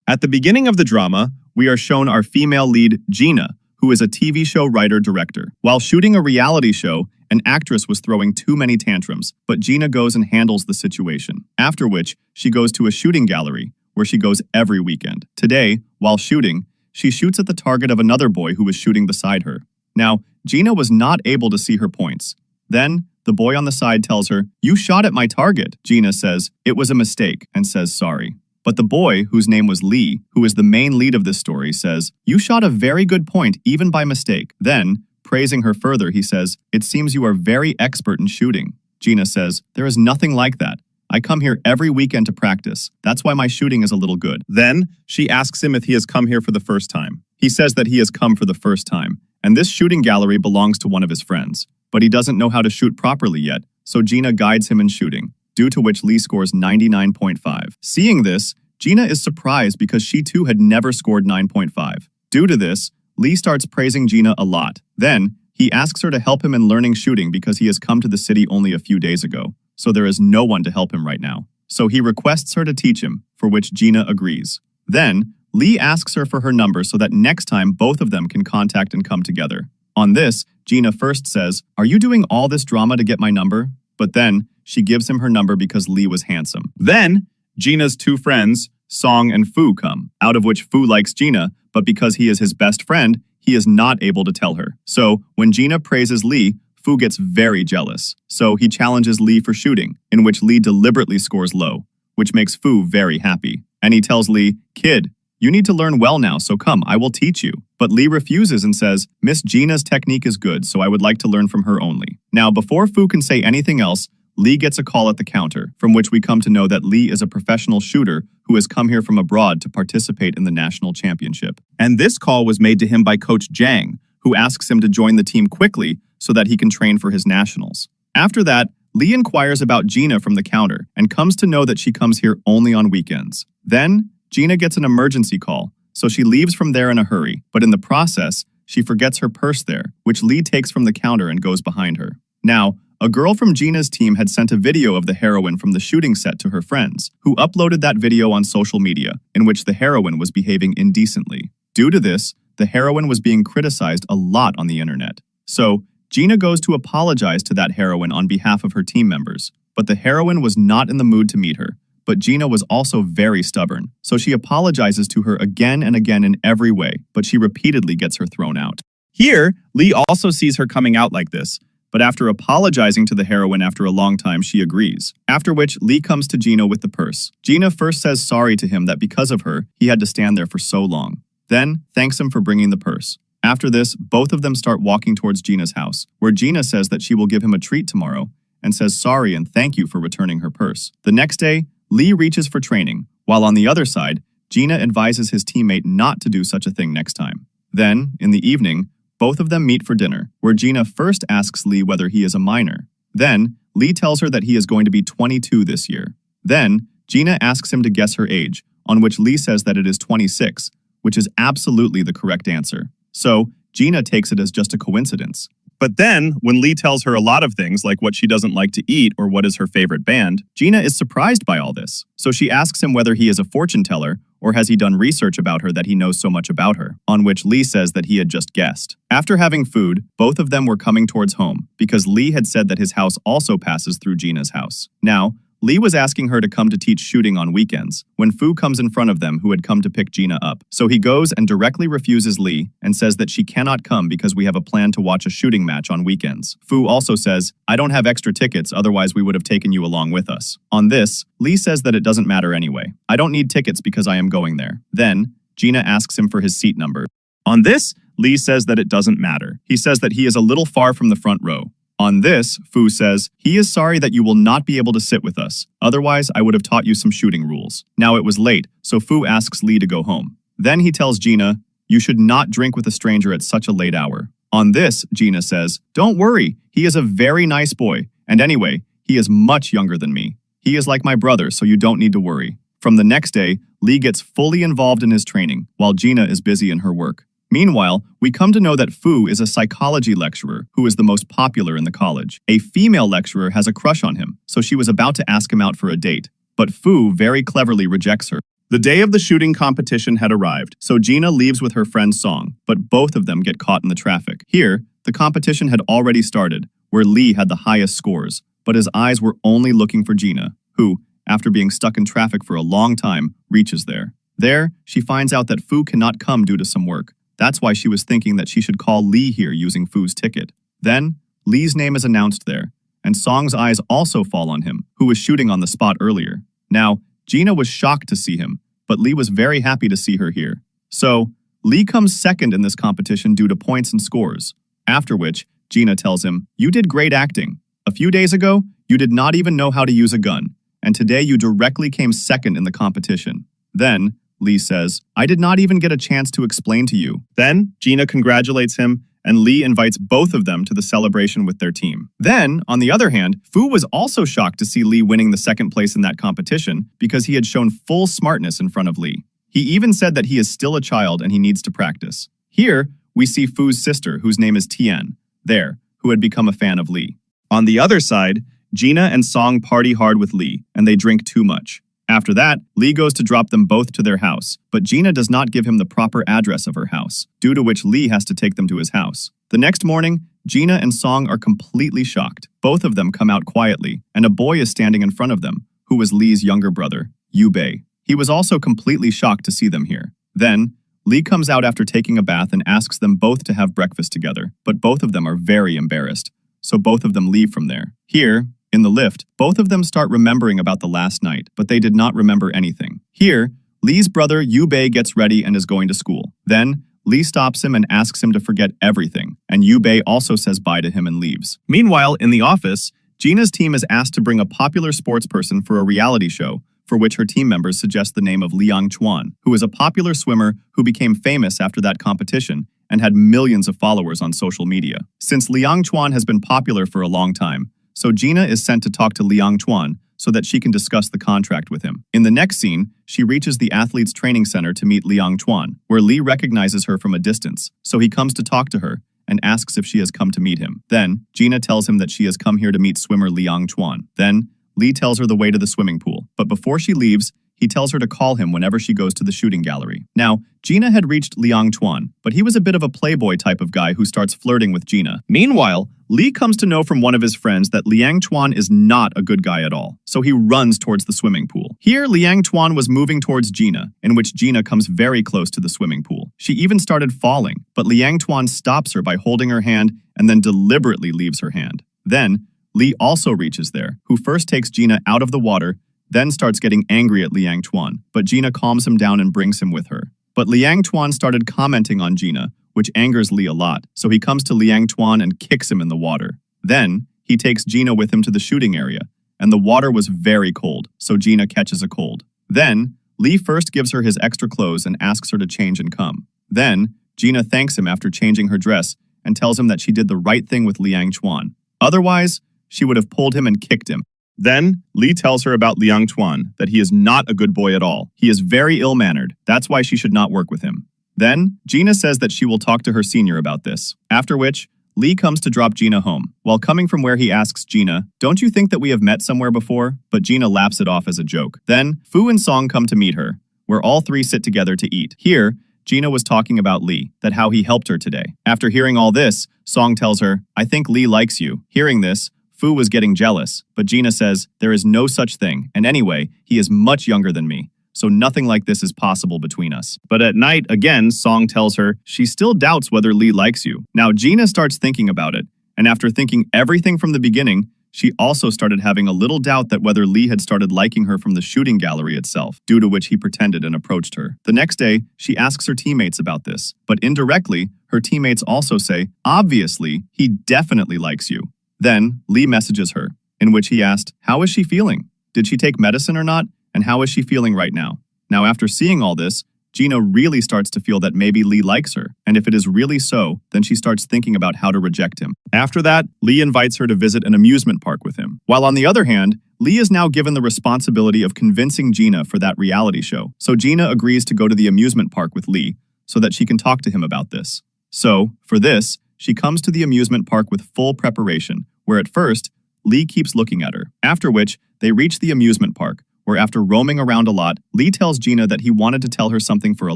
At the beginning of the drama, we are shown our female lead, Gina, who is a TV show writer-director. While shooting a reality show, an actress was throwing too many tantrums, but Gina goes and handles the situation. After which, she goes to a shooting gallery, where she goes every weekend. Today, while shooting, she shoots at the target of another boy who was shooting beside her. Now, Gina was not able to see her points. Then, the boy on the side tells her, "You shot at my target." Gina says, "It was a mistake," and says sorry. But the boy, whose name was Lee, who is the main lead of this story, says, "You shot a very good point, even by mistake." Then, praising her further, he says, "It seems you are very expert in shooting." Gina says, "There is nothing like that. I come here every weekend to practice. That's why my shooting is a little good." Then, she asks him if he has come here for the first time. He says that he has come for the first time, and this shooting gallery belongs to one of his friends. But he doesn't know how to shoot properly yet, so Gina guides him in shooting, due to which Lee scores 99.5. Seeing this, Gina is surprised because she too had never scored 9.5. Due to this, Lee starts praising Gina a lot. Then, he asks her to help him in learning shooting because he has come to the city only a few days ago, so there is no one to help him right now. So he requests her to teach him, for which Gina agrees. Then, Lee asks her for her number so that next time both of them can contact and come together. On this, Gina first says, "Are you doing all this drama to get my number?" But then, she gives him her number because Lee was handsome. Then, Gina's two friends, Song and Fu, come, out of which Fu likes Gina, but because he is his best friend, he is not able to tell her. So, when Gina praises Lee, Fu gets very jealous. So he challenges Lee for shooting, in which Lee deliberately scores low, which makes Fu very happy. And he tells Lee, "Kid, you need to learn well now, so come, I will teach you." But Lee refuses and says, "Miss Gina's technique is good, so I would like to learn from her only." Now, before Fu can say anything else, Lee gets a call at the counter, from which we come to know that Lee is a professional shooter who has come here from abroad to participate in the national championship. And this call was made to him by Coach Jang, who asks him to join the team quickly so that he can train for his nationals. After that, Lee inquires about Gina from the counter and comes to know that she comes here only on weekends. Then, Gina gets an emergency call, so she leaves from there in a hurry, but in the process, she forgets her purse there, which Lee takes from the counter and goes behind her. Now, a girl from Gina's team had sent a video of the heroine from the shooting set to her friends, who uploaded that video on social media, in which the heroine was behaving indecently. Due to this, the heroine was being criticized a lot on the internet. So, Gina goes to apologize to that heroine on behalf of her team members, but the heroine was not in the mood to meet her. But Gina was also very stubborn, so she apologizes to her again and again in every way, but she repeatedly gets her thrown out. Here, Lee also sees her coming out like this, but after apologizing to the heroine after a long time, she agrees. After which, Lee comes to Gina with the purse. Gina first says sorry to him that because of her, he had to stand there for so long. Then, thanks him for bringing the purse. After this, both of them start walking towards Gina's house, where Gina says that she will give him a treat tomorrow, and says sorry and thank you for returning her purse. The next day, Lee reaches for training, while on the other side, Gina advises his teammate not to do such a thing next time. Then, in the evening, both of them meet for dinner, where Gina first asks Lee whether he is a minor. Then, Lee tells her that he is going to be 22 this year. Then, Gina asks him to guess her age, on which Lee says that it is 26, which is absolutely the correct answer. So, Gina takes it as just a coincidence. But then, when Lee tells her a lot of things, like what she doesn't like to eat or what is her favorite band, Gina is surprised by all this. So she asks him whether he is a fortune teller or has he done research about her that he knows so much about her, on which Lee says that he had just guessed. After having food, both of them were coming towards home, because Lee had said that his house also passes through Gina's house. Now, Lee was asking her to come to teach shooting on weekends, when Fu comes in front of them who had come to pick Gina up. So he goes and directly refuses Lee and says that she cannot come because we have a plan to watch a shooting match on weekends. Fu also says, "I don't have extra tickets, otherwise we would have taken you along with us." On this, Lee says that it doesn't matter anyway. "I don't need tickets because I am going there." Then, Gina asks him for his seat number. On this, Lee says that it doesn't matter. He says that he is a little far from the front row. On this, Fu says, "He is sorry that you will not be able to sit with us. Otherwise, I would have taught you some shooting rules." Now it was late, so Fu asks Lee to go home. Then he tells Gina, "You should not drink with a stranger at such a late hour." On this, Gina says, "Don't worry, he is a very nice boy. And anyway, he is much younger than me. He is like my brother, so you don't need to worry." From the next day, Lee gets fully involved in his training, while Gina is busy in her work. Meanwhile, we come to know that Fu is a psychology lecturer who is the most popular in the college. A female lecturer has a crush on him, so she was about to ask him out for a date. But Fu very cleverly rejects her. The day of the shooting competition had arrived, so Gina leaves with her friend Song, but both of them get caught in the traffic. Here, the competition had already started, where Lee had the highest scores, but his eyes were only looking for Gina, who, after being stuck in traffic for a long time, reaches there. There, she finds out that Fu cannot come due to some work. That's why she was thinking that she should call Lee here using Fu's ticket. Then, Lee's name is announced there, and Song's eyes also fall on him, who was shooting on the spot earlier. Now, Gina was shocked to see him, but Lee was very happy to see her here. So, Lee comes second in this competition due to points and scores. After which, Gina tells him, "You did great acting. A few days ago, you did not even know how to use a gun, and today you directly came second in the competition." Then, Lee says, "I did not even get a chance to explain to you." Then, Gina congratulates him, and Lee invites both of them to the celebration with their team. Then, on the other hand, Fu was also shocked to see Lee winning the second place in that competition because he had shown full smartness in front of Lee. He even said that he is still a child and he needs to practice. Here, we see Fu's sister, whose name is Tian, there, who had become a fan of Lee. On the other side, Gina and Song party hard with Lee, and they drink too much. After that, Lee goes to drop them both to their house, but Gina does not give him the proper address of her house, due to which Lee has to take them to his house. The next morning, Gina and Song are completely shocked. Both of them come out quietly, and a boy is standing in front of them, who was Lee's younger brother, Yubei. He was also completely shocked to see them here. Then, Lee comes out after taking a bath and asks them both to have breakfast together, but both of them are very embarrassed, so both of them leave from there. Here, in the lift, both of them start remembering about the last night, but they did not remember anything. Here, Lee's brother Yubei gets ready and is going to school. Then, Lee stops him and asks him to forget everything, and Yubei also says bye to him and leaves. Meanwhile, in the office, Gina's team is asked to bring a popular sports person for a reality show, for which her team members suggest the name of Liang Chuan, who is a popular swimmer who became famous after that competition and had millions of followers on social media. Since Liang Chuan has been popular for a long time, so Gina is sent to talk to Liang Chuan so that she can discuss the contract with him. In the next scene, she reaches the athlete's training center to meet Liang Chuan, where Lee recognizes her from a distance, so he comes to talk to her and asks if she has come to meet him. Then, Gina tells him that she has come here to meet swimmer Liang Chuan. Then, Lee tells her the way to the swimming pool, but before she leaves, he tells her to call him whenever she goes to the shooting gallery. Now, Gina had reached Liang Chuan, but he was a bit of a playboy type of guy who starts flirting with Gina. Meanwhile, Lee comes to know from one of his friends that Liang Chuan is not a good guy at all, so he runs towards the swimming pool. Here, Liang Chuan was moving towards Gina, in which Gina comes very close to the swimming pool. She even started falling, but Liang Chuan stops her by holding her hand and then deliberately leaves her hand. Then, Lee also reaches there, who first takes Gina out of the water, then starts getting angry at Liang Chuan, but Gina calms him down and brings him with her. But Liang Chuan started commenting on Gina, which angers Lee a lot, so he comes to Liang Chuan and kicks him in the water. Then, he takes Gina with him to the shooting area, and the water was very cold, so Gina catches a cold. Then, Lee first gives her his extra clothes and asks her to change and come. Then, Gina thanks him after changing her dress and tells him that she did the right thing with Liang Chuan. Otherwise, she would have pulled him and kicked him. Then, Lee tells her about Liang Chuan, that he is not a good boy at all. He is very ill-mannered. That's why she should not work with him. Then, Gina says that she will talk to her senior about this. After which, Lee comes to drop Gina home. While coming from where he asks Gina, "Don't you think that we have met somewhere before?" But Gina laughs it off as a joke. Then, Fu and Song come to meet her, where all three sit together to eat. Here, Gina was talking about Lee, that how he helped her today. After hearing all this, Song tells her, "I think Lee likes you." Hearing this, Fu was getting jealous, but Gina says, "There is no such thing, and anyway, he is much younger than me, so nothing like this is possible between us." But at night, again, Song tells her she still doubts whether Lee likes you. Now Gina starts thinking about it, and after thinking everything from the beginning, she also started having a little doubt that whether Lee had started liking her from the shooting gallery itself, due to which he pretended and approached her. The next day, she asks her teammates about this, but indirectly, her teammates also say, "Obviously, he definitely likes you." Then, Lee messages her, in which he asked, "How is she feeling? Did she take medicine or not? And how is she feeling right now?" Now, after seeing all this, Gina really starts to feel that maybe Lee likes her, and if it is really so, then she starts thinking about how to reject him. After that, Lee invites her to visit an amusement park with him. While on the other hand, Lee is now given the responsibility of convincing Gina for that reality show, so Gina agrees to go to the amusement park with Lee, so that she can talk to him about this. So, for this, she comes to the amusement park with full preparation, where at first, Lee keeps looking at her. After which, they reach the amusement park, where after roaming around a lot, Lee tells Gina that he wanted to tell her something for a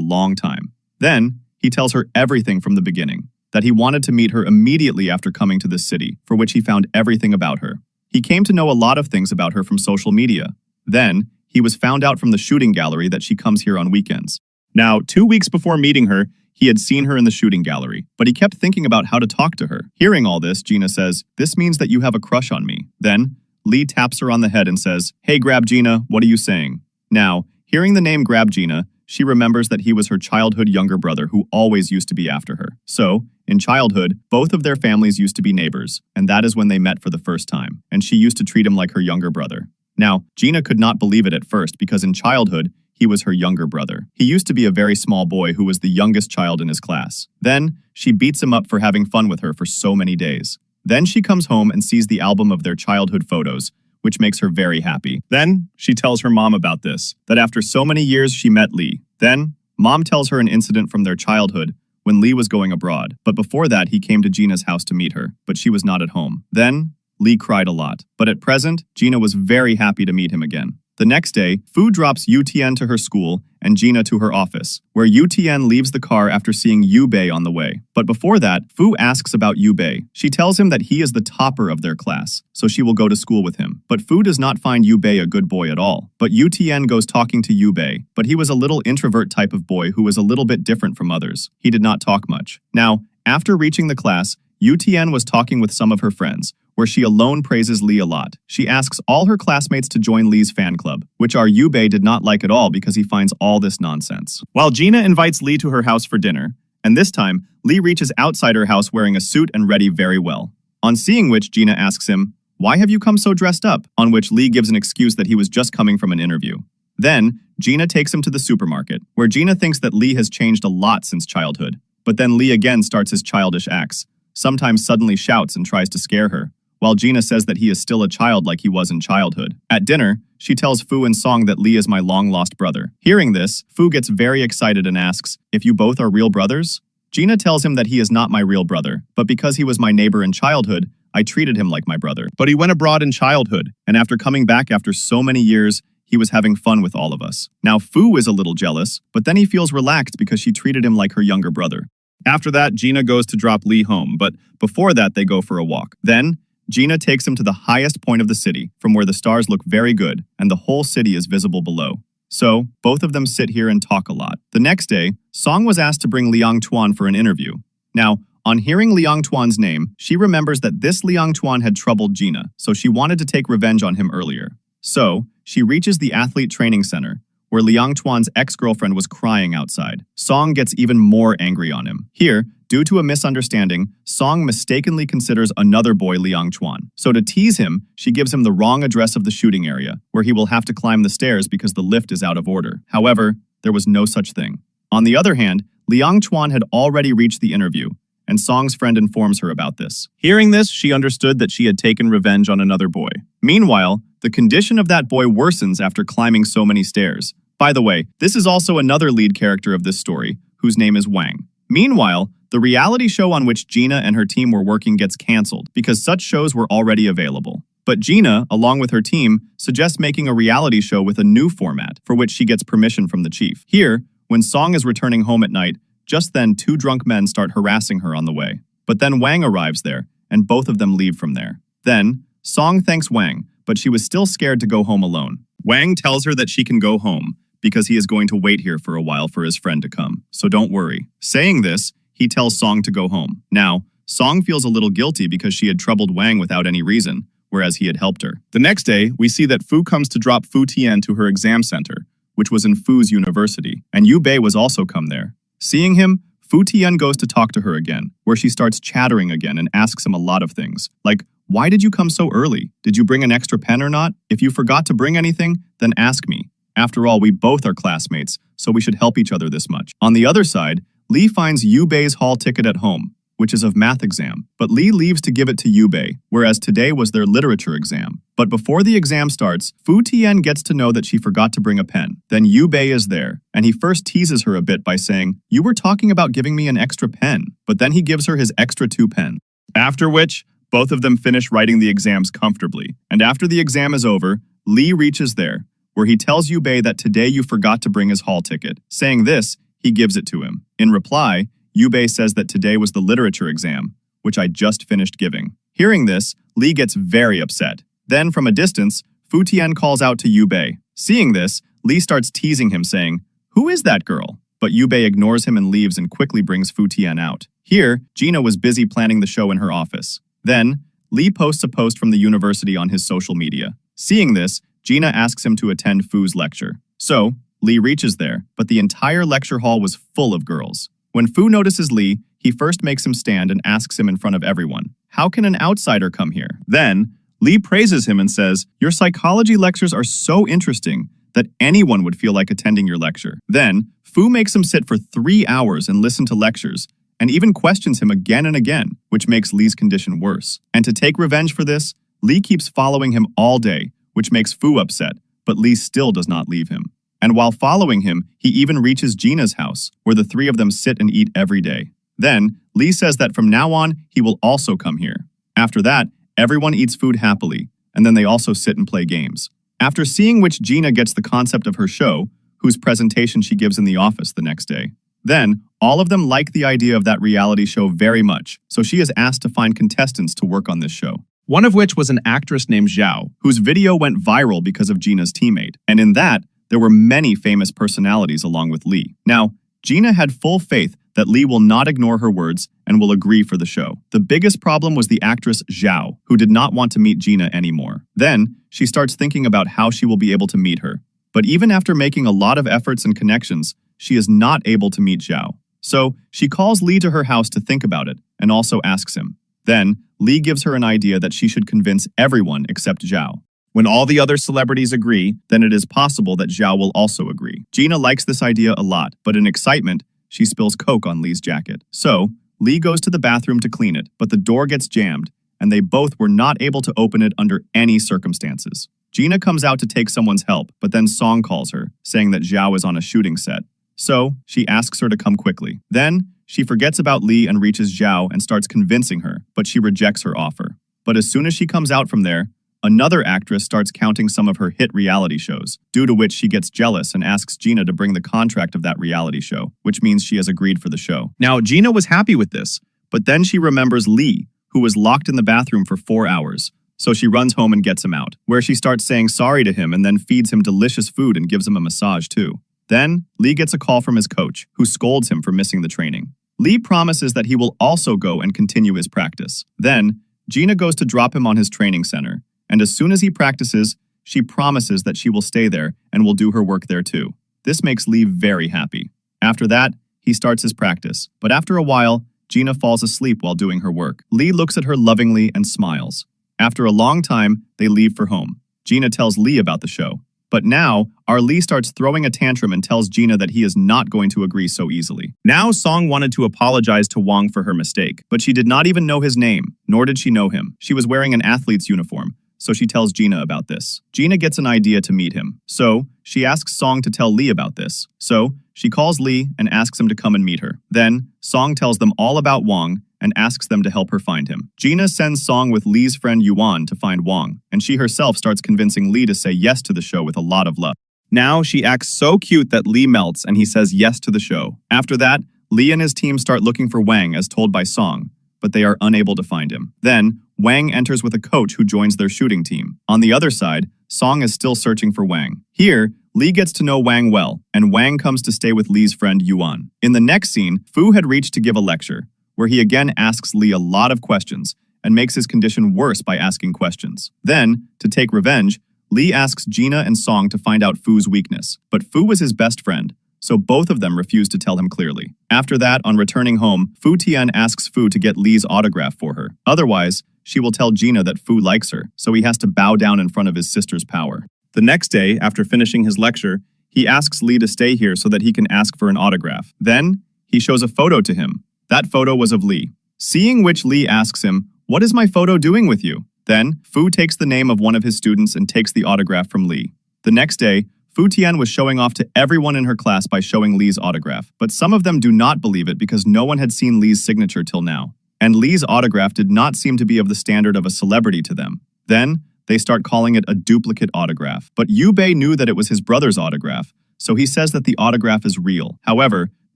long time. Then, he tells her everything from the beginning, that he wanted to meet her immediately after coming to this city, for which he found everything about her. He came to know a lot of things about her from social media. Then, he was found out from the shooting gallery that she comes here on weekends. Now, 2 weeks before meeting her, he had seen her in the shooting gallery, but he kept thinking about how to talk to her. Hearing all this, Gina says, "This means that you have a crush on me." Then, Lee taps her on the head and says, "Hey, Grab Gina, what are you saying?" Now, hearing the name Grab Gina, she remembers that he was her childhood younger brother who always used to be after her. So, in childhood, both of their families used to be neighbors, and that is when they met for the first time, and she used to treat him like her younger brother. Now, Gina could not believe it at first because in childhood, he was her younger brother. He used to be a very small boy who was the youngest child in his class. Then, she beats him up for having fun with her for so many days. Then she comes home and sees the album of their childhood photos, which makes her very happy. Then, she tells her mom about this, that after so many years she met Lee. Then, mom tells her an incident from their childhood when Lee was going abroad. But before that, he came to Gina's house to meet her, but she was not at home. Then, Lee cried a lot. But at present, Gina was very happy to meet him again. The next day, Fu drops Yutien to her school and Gina to her office, where Yutien leaves the car after seeing Yubei on the way. But before that, Fu asks about Yubei. She tells him that he is the topper of their class, so she will go to school with him. But Fu does not find Yubei a good boy at all. But Yutien goes talking to Yubei, but he was a little introvert type of boy who was a little bit different from others. He did not talk much. Now, after reaching the class, Yutien was talking with some of her friends, where she alone praises Lee a lot. She asks all her classmates to join Lee's fan club, which our Yubei did not like at all because he finds all this nonsense. While Gina invites Lee to her house for dinner, and this time, Lee reaches outside her house wearing a suit and ready very well. On seeing which, Gina asks him, "Why have you come so dressed up?" On which Lee gives an excuse that he was just coming from an interview. Then, Gina takes him to the supermarket, where Gina thinks that Lee has changed a lot since childhood. But then Lee again starts his childish acts, sometimes suddenly shouts and tries to scare her, while Gina says that he is still a child like he was in childhood. At dinner, she tells Fu and Song that Lee is my long-lost brother. Hearing this, Fu gets very excited and asks, "If you both are real brothers?" Gina tells him that he is not my real brother, but because he was my neighbor in childhood, I treated him like my brother. But he went abroad in childhood, and after coming back after so many years, he was having fun with all of us. Now Fu is a little jealous, but then he feels relaxed because she treated him like her younger brother. After that, Gina goes to drop Lee home, but before that, they go for a walk. Then, Gina takes him to the highest point of the city, from where the stars look very good, and the whole city is visible below. So, both of them sit here and talk a lot. The next day, Song was asked to bring Liang Tuan for an interview. Now, on hearing Liang Tuan's name, she remembers that this Liang Tuan had troubled Gina, so she wanted to take revenge on him earlier. So, she reaches the athlete training center, where Liang Tuan's ex-girlfriend was crying outside. Song gets even more angry on him. Here, due to a misunderstanding, Song mistakenly considers another boy Liang Tuan. So to tease him, she gives him the wrong address of the shooting area, where he will have to climb the stairs because the lift is out of order. However, there was no such thing. On the other hand, Liang Tuan had already reached the interview, and Song's friend informs her about this. Hearing this, she understood that she had taken revenge on another boy. Meanwhile, the condition of that boy worsens after climbing so many stairs. By the way, this is also another lead character of this story, whose name is Wang. Meanwhile, the reality show on which Gina and her team were working gets cancelled because such shows were already available. But Gina, along with her team, suggests making a reality show with a new format, for which she gets permission from the chief. Here, when Song is returning home at night, just then 2 drunk men start harassing her on the way. But then Wang arrives there, and both of them leave from there. Then, Song thanks Wang, but she was still scared to go home alone. Wang tells her that she can go home, because he is going to wait here for a while for his friend to come, so don't worry. Saying this, he tells Song to go home. Now, Song feels a little guilty because she had troubled Wang without any reason, whereas he had helped her. The next day, we see that Fu comes to drop Fu Tian to her exam center, which was in Fu's university, and Yu Bei was also come there. Seeing him, Fu Tian goes to talk to her again, where she starts chattering again and asks him a lot of things, like, "Why did you come so early? Did you bring an extra pen or not? If you forgot to bring anything, then ask me. After all, we both are classmates, so we should help each other this much." On the other side, Lee finds Yu Bei's hall ticket at home, which is of math exam, but Lee leaves to give it to Yu Bei, whereas today was their literature exam. But before the exam starts, Fu Tian gets to know that she forgot to bring a pen. Then Yu Bei is there, and he first teases her a bit by saying, "You were talking about giving me an extra pen," but then he gives her his extra 2 pens. After which, both of them finish writing the exams comfortably, and after the exam is over, Lee reaches there, where he tells Yubei that today you forgot to bring his hall ticket. Saying this, he gives it to him. In reply, Yubei says that today was the literature exam, which I just finished giving. Hearing this, Lee gets very upset. Then, from a distance, Fu Tian calls out to Yubei. Seeing this, Lee starts teasing him, saying, "Who is that girl?" But Yubei ignores him and leaves and quickly brings Fu Tian out. Here, Gina was busy planning the show in her office. Then, Lee posts a post from the university on his social media. Seeing this, Gina asks him to attend Fu's lecture. So, Lee reaches there, but the entire lecture hall was full of girls. When Fu notices Lee, he first makes him stand and asks him in front of everyone, "How can an outsider come here?" Then, Lee praises him and says, "Your psychology lectures are so interesting that anyone would feel like attending your lecture." Then, Fu makes him sit for 3 hours and listen to lectures, and even questions him again and again, which makes Lee's condition worse. And to take revenge for this, Lee keeps following him all day, which makes Fu upset, but Lee still does not leave him. And while following him, he even reaches Gina's house, where the three of them sit and eat every day. Then, Lee says that from now on, he will also come here. After that, everyone eats food happily, and then they also sit and play games. After seeing which Gina gets the concept of her show, whose presentation she gives in the office the next day. Then, all of them like the idea of that reality show very much, so she is asked to find contestants to work on this show. One of which was an actress named Zhao, whose video went viral because of Gina's teammate. And in that, there were many famous personalities along with Lee. Now, Gina had full faith that Lee will not ignore her words and will agree for the show. The biggest problem was the actress Zhao, who did not want to meet Gina anymore. Then, she starts thinking about how she will be able to meet her. But even after making a lot of efforts and connections, she is not able to meet Zhao. So, she calls Lee to her house to think about it, and also asks him. Then, Lee gives her an idea that she should convince everyone except Zhao. When all the other celebrities agree, then it is possible that Zhao will also agree. Gina likes this idea a lot, but in excitement, she spills Coke on Lee's jacket. So, Lee goes to the bathroom to clean it, but the door gets jammed, and they both were not able to open it under any circumstances. Gina comes out to take someone's help, but then Song calls her, saying that Zhao is on a shooting set. So, she asks her to come quickly. Then, she forgets about Lee and reaches Zhao and starts convincing her, but she rejects her offer. But as soon as she comes out from there, another actress starts counting some of her hit reality shows, due to which she gets jealous and asks Gina to bring the contract of that reality show, which means she has agreed for the show. Now, Gina was happy with this, but then she remembers Lee, who was locked in the bathroom for 4 hours. So she runs home and gets him out, where she starts saying sorry to him and then feeds him delicious food and gives him a massage too. Then, Lee gets a call from his coach, who scolds him for missing the training. Lee promises that he will also go and continue his practice. Then, Gina goes to drop him on his training center, and as soon as he practices, she promises that she will stay there and will do her work there too. This makes Lee very happy. After that, he starts his practice, but after a while, Gina falls asleep while doing her work. Lee looks at her lovingly and smiles. After a long time, they leave for home. Gina tells Lee about the show. But now, our Lee starts throwing a tantrum and tells Gina that he is not going to agree so easily. Now, Song wanted to apologize to Wang for her mistake, but she did not even know his name, nor did she know him. She was wearing an athlete's uniform, so she tells Gina about this. Gina gets an idea to meet him, so she asks Song to tell Lee about this. So, she calls Lee and asks him to come and meet her. Then, Song tells them all about Wang and asks them to help her find him. Gina sends Song with Lee's friend Yuan to find Wang, and she herself starts convincing Lee to say yes to the show with a lot of love. Now, she acts so cute that Lee melts and he says yes to the show. After that, Lee and his team start looking for Wang as told by Song, but they are unable to find him. Then, Wang enters with a coach who joins their shooting team. On the other side, Song is still searching for Wang. Here, Lee gets to know Wang well, and Wang comes to stay with Lee's friend Yuan. In the next scene, Fu had reached to give a lecture, where he again asks Lee a lot of questions and makes his condition worse by asking questions. Then, to take revenge, Lee asks Gina and Song to find out Fu's weakness, but Fu was his best friend, so both of them refuse to tell him clearly. After that, on returning home, Fu Tian asks Fu to get Lee's autograph for her. Otherwise, she will tell Gina that Fu likes her, so he has to bow down in front of his sister's power. The next day, after finishing his lecture, he asks Lee to stay here so that he can ask for an autograph. Then, he shows a photo to him. That photo was of Lee. Seeing which, Lee asks him, "What is my photo doing with you?" Then, Fu takes the name of one of his students and takes the autograph from Lee. The next day, Fu Tian was showing off to everyone in her class by showing Lee's autograph, but some of them do not believe it because no one had seen Lee's signature till now. And Lee's autograph did not seem to be of the standard of a celebrity to them. Then, They start calling it a duplicate autograph. But Yubei knew that it was his brother's autograph, so he says that the autograph is real. However,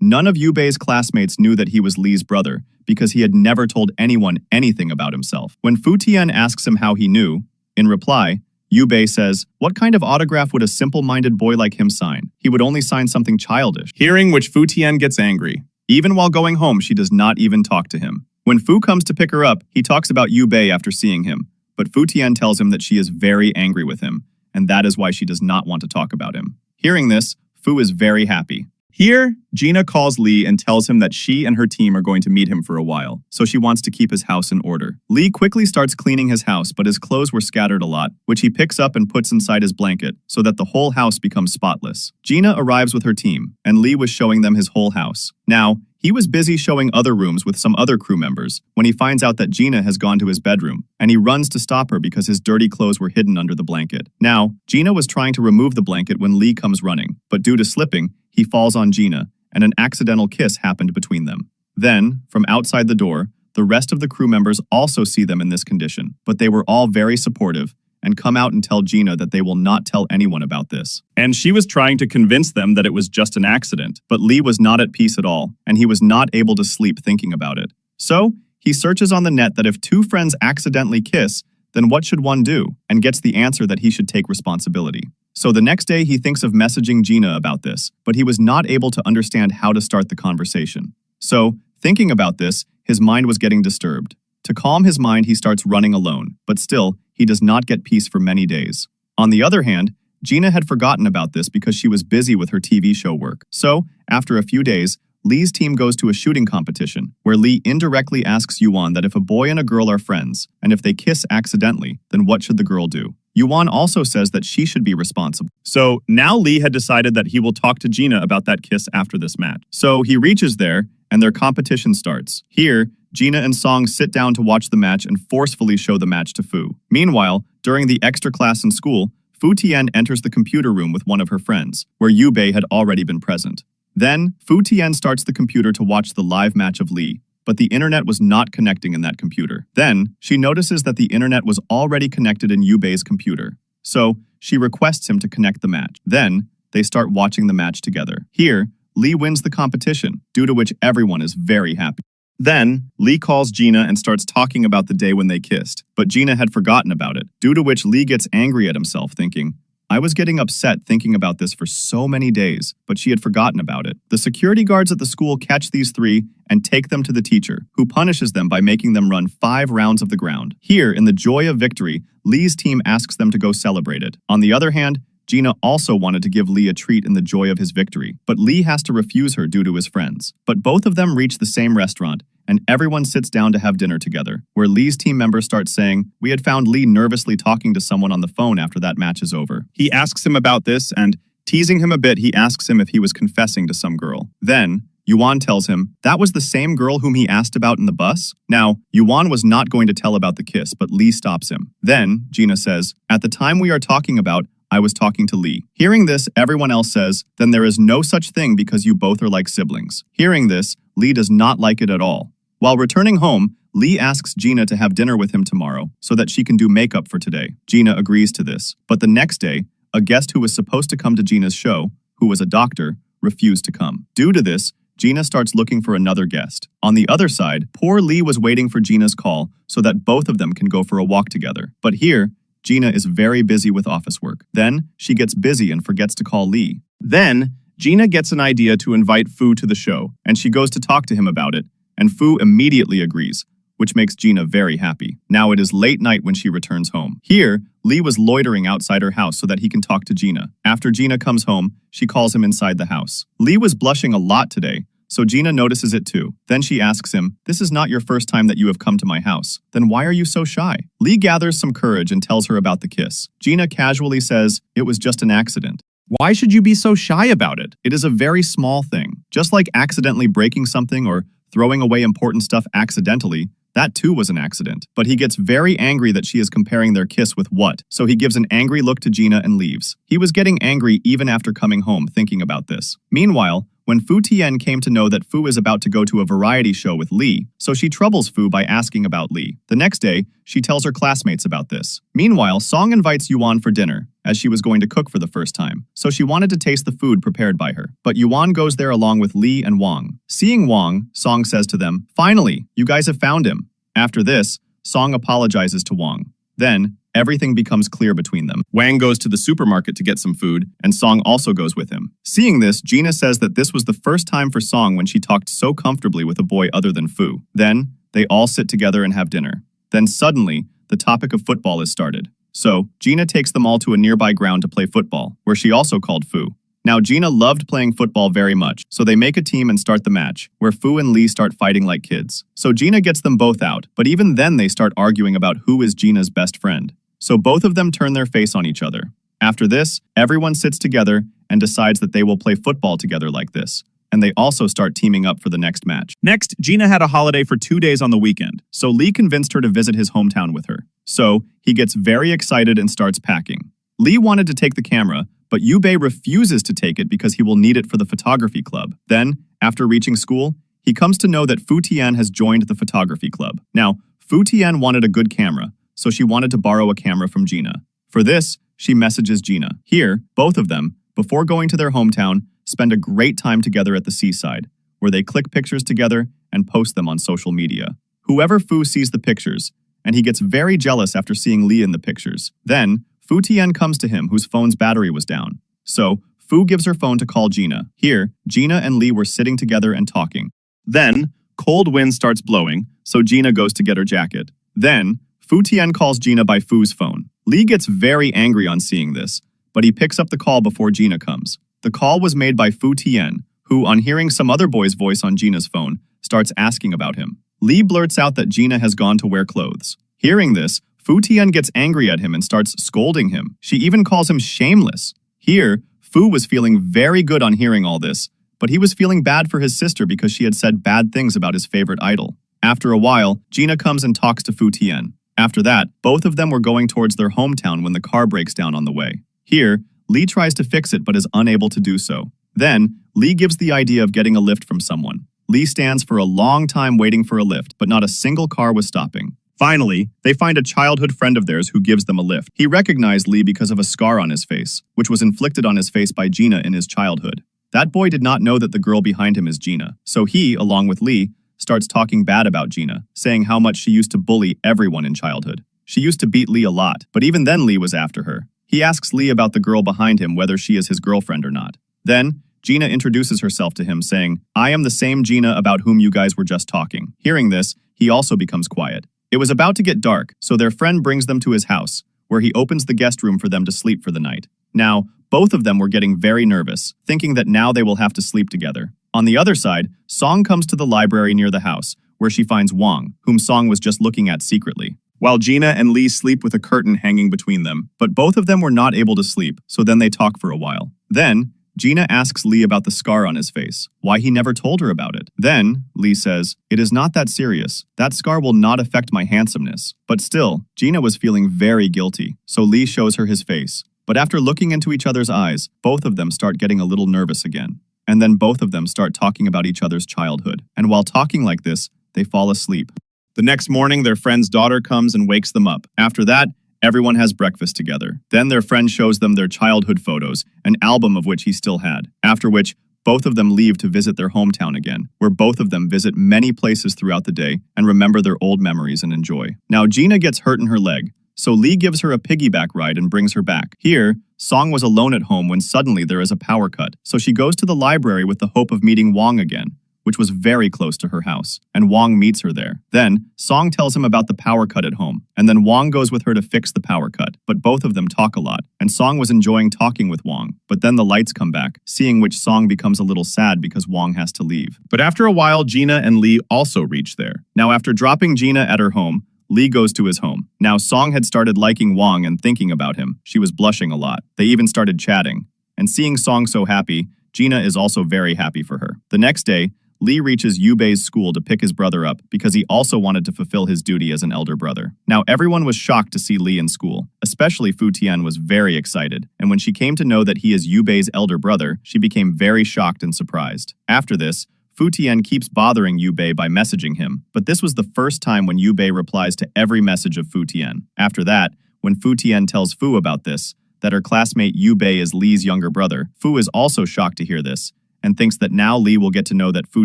none of Yubei's classmates knew that he was Lee's brother because he had never told anyone anything about himself. When Fu Tian asks him how he knew, in reply, Yubei says, "What kind of autograph would a simple-minded boy like him sign? He would only sign something childish." Hearing which Fu Tian gets angry. Even while going home, she does not even talk to him. When Fu comes to pick her up, he talks about Yubei after seeing him, but Fu Tian tells him that she is very angry with him, and that is why she does not want to talk about him. Hearing this, Fu is very happy. Here, Gina calls Lee and tells him that she and her team are going to meet him for a while, so she wants to keep his house in order. Lee quickly starts cleaning his house, but his clothes were scattered a lot, which he picks up and puts inside his blanket so that the whole house becomes spotless. Gina arrives with her team, and Lee was showing them his whole house. Now, he was busy showing other rooms with some other crew members when he finds out that Gina has gone to his bedroom, and he runs to stop her because his dirty clothes were hidden under the blanket. Now, Gina was trying to remove the blanket when Lee comes running, but due to slipping, he falls on Gina, and an accidental kiss happened between them. Then, from outside the door, the rest of the crew members also see them in this condition, but they were all very supportive and come out and tell Gina that they will not tell anyone about this. And she was trying to convince them that it was just an accident, but Lee was not at peace at all, and he was not able to sleep thinking about it. So, he searches on the net that if two friends accidentally kiss, then what should one do? And gets the answer that he should take responsibility. So the next day he thinks of messaging Gina about this, but he was not able to understand how to start the conversation. So, thinking about this, his mind was getting disturbed. To calm his mind, he starts running alone, but still, he does not get peace for many days. On the other hand, Gina had forgotten about this because she was busy with her TV show work. So, after a few days, Lee's team goes to a shooting competition, where Lee indirectly asks Yuan that if a boy and a girl are friends, and if they kiss accidentally, then what should the girl do? Yuan also says that she should be responsible. So now Lee had decided that he will talk to Gina about that kiss after this match. So he reaches there, and their competition starts. Here, Gina and Song sit down to watch the match and forcefully show the match to Fu. Meanwhile, during the extra class in school, Fu Tian enters the computer room with one of her friends, where Yubei had already been present. Then, Fu Tian starts the computer to watch the live match of Lee, but the internet was not connecting in that computer. Then, she notices that the internet was already connected in Yubei's computer. So, she requests him to connect the match. Then, they start watching the match together. Here, Lee wins the competition, due to which everyone is very happy. Then, Lee calls Gina and starts talking about the day when they kissed, but Gina had forgotten about it, due to which Lee gets angry at himself, thinking, I was getting upset thinking about this for so many days, but she had forgotten about it. The security guards at the school catch these three and take them to the teacher, who punishes them by making them run 5 rounds of the ground. Here, in the joy of victory, Lee's team asks them to go celebrate it. On the other hand, Gina also wanted to give Lee a treat in the joy of his victory, but Lee has to refuse her due to his friends. But both of them reach the same restaurant, and everyone sits down to have dinner together, where Lee's team members start saying, we had found Lee nervously talking to someone on the phone after that match is over. He asks him about this, and teasing him a bit, he asks him if he was confessing to some girl. Then, Yuan tells him, that was the same girl whom he asked about in the bus? Now, Yuan was not going to tell about the kiss, but Lee stops him. Then, Gina says, at the time we are talking about, I was talking to Lee. Hearing this, everyone else says, then there is no such thing because you both are like siblings. Hearing this, Lee does not like it at all. While returning home, Lee asks Gina to have dinner with him tomorrow so that she can do makeup for today. Gina agrees to this. But the next day, a guest who was supposed to come to Gina's show, who was a doctor, refused to come. Due to this, Gina starts looking for another guest. On the other side, poor Lee was waiting for Gina's call so that both of them can go for a walk together. But here, Gina is very busy with office work. Then, she gets busy and forgets to call Lee. Then, Gina gets an idea to invite Fu to the show, and she goes to talk to him about it, and Fu immediately agrees, which makes Gina very happy. Now it is late night when she returns home. Here, Lee was loitering outside her house so that he can talk to Gina. After Gina comes home, she calls him inside the house. Lee was blushing a lot today, so Gina notices it too. Then she asks him, this is not your first time that you have come to my house. Then why are you so shy? Lee gathers some courage and tells her about the kiss. Gina casually says, it was just an accident. Why should you be so shy about it? It is a very small thing. Just like accidentally breaking something or throwing away important stuff accidentally, that too was an accident. But he gets very angry that she is comparing their kiss with what, so he gives an angry look to Gina and leaves. He was getting angry even after coming home thinking about this. Meanwhile, when Fu Tian came to know that Fu is about to go to a variety show with Lee, so she troubles Fu by asking about Lee. The next day, she tells her classmates about this. Meanwhile, Song invites Yuan for dinner, as she was going to cook for the first time, so she wanted to taste the food prepared by her. But Yuan goes there along with Lee and Wang. Seeing Wang, Song says to them, "Finally, you guys have found him." After this, Song apologizes to Wang. Then, everything becomes clear between them. Wang goes to the supermarket to get some food, and Song also goes with him. Seeing this, Gina says that this was the first time for Song when she talked so comfortably with a boy other than Fu. Then, they all sit together and have dinner. Then suddenly, the topic of football is started. So, Gina takes them all to a nearby ground to play football, where she also called Fu. Now, Gina loved playing football very much, so they make a team and start the match, where Fu and Lee start fighting like kids. So Gina gets them both out, but even then they start arguing about who is Gina's best friend. So both of them turn their face on each other. After this, everyone sits together and decides that they will play football together like this. And they also start teaming up for the next match. Next, Gina had a holiday for 2 days on the weekend, so Lee convinced her to visit his hometown with her. So, he gets very excited and starts packing. Lee wanted to take the camera, but Yubei refuses to take it because he will need it for the photography club. Then, after reaching school, he comes to know that Fu Tian has joined the photography club. Now, Fu Tian wanted a good camera, so she wanted to borrow a camera from Gina. For this, she messages Gina. Here, both of them, before going to their hometown, spend a great time together at the seaside, where they click pictures together and post them on social media. Whoever Fu sees the pictures, and he gets very jealous after seeing Lee in the pictures. Then, Fu Tian comes to him whose phone's battery was down. So, Fu gives her phone to call Gina. Here, Gina and Lee were sitting together and talking. Then, cold wind starts blowing, so Gina goes to get her jacket. Then, Fu Tian calls Gina by Fu's phone. Lee gets very angry on seeing this, but he picks up the call before Gina comes. The call was made by Fu Tian, who, on hearing some other boy's voice on Gina's phone, starts asking about him. Lee blurts out that Gina has gone to wear clothes. Hearing this, Fu Tian gets angry at him and starts scolding him. She even calls him shameless. Here, Fu was feeling very good on hearing all this, but he was feeling bad for his sister because she had said bad things about his favorite idol. After a while, Gina comes and talks to Fu Tian. After that, both of them were going towards their hometown when the car breaks down on the way. Here, Lee tries to fix it but is unable to do so. Then, Lee gives the idea of getting a lift from someone. Lee stands for a long time waiting for a lift, but not a single car was stopping. Finally, they find a childhood friend of theirs who gives them a lift. He recognized Lee because of a scar on his face, which was inflicted on his face by Gina in his childhood. That boy did not know that the girl behind him is Gina, so he, along with Lee, starts talking bad about Gina, saying how much she used to bully everyone in childhood. She used to beat Lee a lot, but even then Lee was after her. He asks Lee about the girl behind him whether she is his girlfriend or not. Then, Gina introduces herself to him saying, "I am the same Gina about whom you guys were just talking." Hearing this, he also becomes quiet. It was about to get dark, so their friend brings them to his house, where he opens the guest room for them to sleep for the night. Now, both of them were getting very nervous, thinking that now they will have to sleep together. On the other side, Song comes to the library near the house, where she finds Wang, whom Song was just looking at secretly. While Gina and Lee sleep with a curtain hanging between them, but both of them were not able to sleep, so then they talk for a while. Then, Gina asks Lee about the scar on his face, why he never told her about it. Then, Lee says, "It is not that serious. That scar will not affect my handsomeness." But still, Gina was feeling very guilty, so Lee shows her his face. But after looking into each other's eyes, both of them start getting a little nervous again. And then both of them start talking about each other's childhood. And while talking like this, they fall asleep. The next morning, their friend's daughter comes and wakes them up. After that, everyone has breakfast together. Then their friend shows them their childhood photos, an album of which he still had. After which, both of them leave to visit their hometown again, where both of them visit many places throughout the day and remember their old memories and enjoy. Now, Gina gets hurt in her leg, so Lee gives her a piggyback ride and brings her back. Here, Song was alone at home when suddenly there is a power cut, so she goes to the library with the hope of meeting Wang again, which was very close to her house, and Wang meets her there. Then, Song tells him about the power cut at home, and then Wang goes with her to fix the power cut, but both of them talk a lot, and Song was enjoying talking with Wang, but then the lights come back, seeing which Song becomes a little sad because Wang has to leave. But after a while, Gina and Lee also reach there. Now, after dropping Gina at her home, Lee goes to his home. Now, Song had started liking Wang and thinking about him. She was blushing a lot. They even started chatting. And seeing Song so happy, Gina is also very happy for her. The next day, Lee reaches Yubei's school to pick his brother up because he also wanted to fulfill his duty as an elder brother. Now, everyone was shocked to see Lee in school. Especially Fu Tian was very excited, and when she came to know that he is Yubei's elder brother, she became very shocked and surprised. After this, Fu Tian keeps bothering Yubei by messaging him, but this was the first time when Yubei replies to every message of Fu Tian. After that, when Fu Tian tells Fu about this, that her classmate Yubei is Lee's younger brother, Fu is also shocked to hear this, and thinks that now Lee will get to know that Fu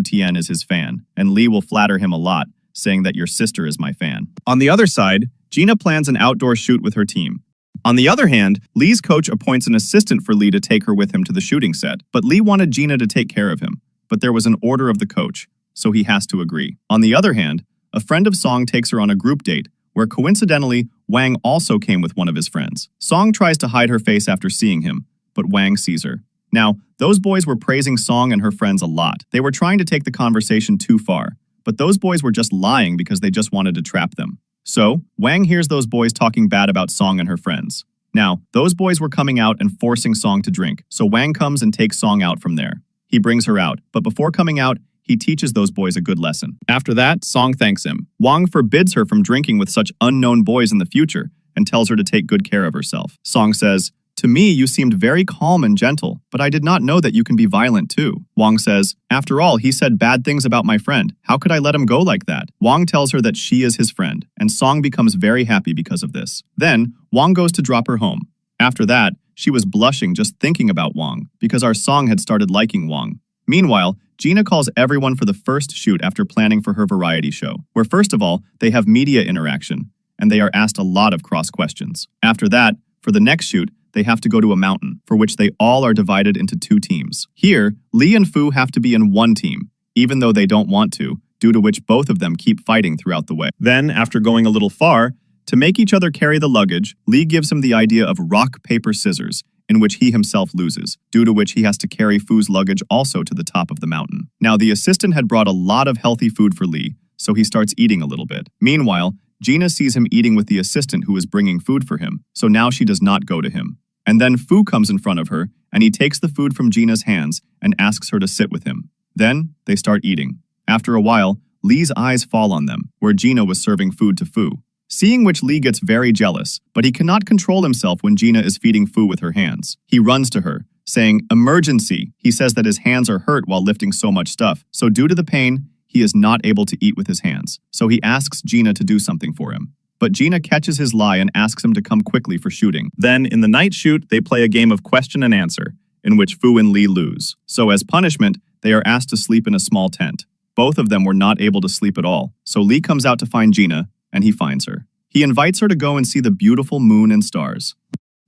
Tian is his fan, and Lee will flatter him a lot, saying that your sister is my fan. On the other side, Gina plans an outdoor shoot with her team. On the other hand, Lee's coach appoints an assistant for Lee to take her with him to the shooting set, but Lee wanted Gina to take care of him, but there was an order of the coach, so he has to agree. On the other hand, a friend of Song takes her on a group date, where coincidentally, Wang also came with one of his friends. Song tries to hide her face after seeing him, but Wang sees her. Now, those boys were praising Song and her friends a lot. They were trying to take the conversation too far, but those boys were just lying because they just wanted to trap them. So, Wang hears those boys talking bad about Song and her friends. Now, those boys were coming out and forcing Song to drink, so Wang comes and takes Song out from there. He brings her out, but before coming out, he teaches those boys a good lesson. After that, Song thanks him. Wang forbids her from drinking with such unknown boys in the future and tells her to take good care of herself. Song says, "To me, you seemed very calm and gentle, but I did not know that you can be violent too." Wang says, "After all, he said bad things about my friend. How could I let him go like that?" Wang tells her that she is his friend, and Song becomes very happy because of this. Then, Wang goes to drop her home. After that, she was blushing just thinking about Wang, because our Song had started liking Wang. Meanwhile, Gina calls everyone for the first shoot after planning for her variety show, where first of all, they have media interaction, and they are asked a lot of cross questions. After that, for the next shoot, they have to go to a mountain, for which they all are divided into 2 teams. Here, Lee and Fu have to be in one team, even though they don't want to, due to which both of them keep fighting throughout the way. Then, after going a little far, to make each other carry the luggage, Lee gives him the idea of rock, paper, scissors, in which he himself loses, due to which he has to carry Fu's luggage also to the top of the mountain. Now, the assistant had brought a lot of healthy food for Lee, so he starts eating a little bit. Meanwhile, Gina sees him eating with the assistant who is bringing food for him, so now she does not go to him. And then Fu comes in front of her, and he takes the food from Gina's hands and asks her to sit with him. Then, they start eating. After a while, Lee's eyes fall on them, where Gina was serving food to Fu. Seeing which, Lee gets very jealous, but he cannot control himself when Gina is feeding Fu with her hands. He runs to her, saying, "Emergency!" He says that his hands are hurt while lifting so much stuff, so due to the pain, he is not able to eat with his hands. So he asks Gina to do something for him. But Gina catches his lie and asks him to come quickly for shooting. Then, in the night shoot, they play a game of question and answer, in which Fu and Lee lose. So as punishment, they are asked to sleep in a small tent. Both of them were not able to sleep at all, so Lee comes out to find Gina, and he finds her. He invites her to go and see the beautiful moon and stars.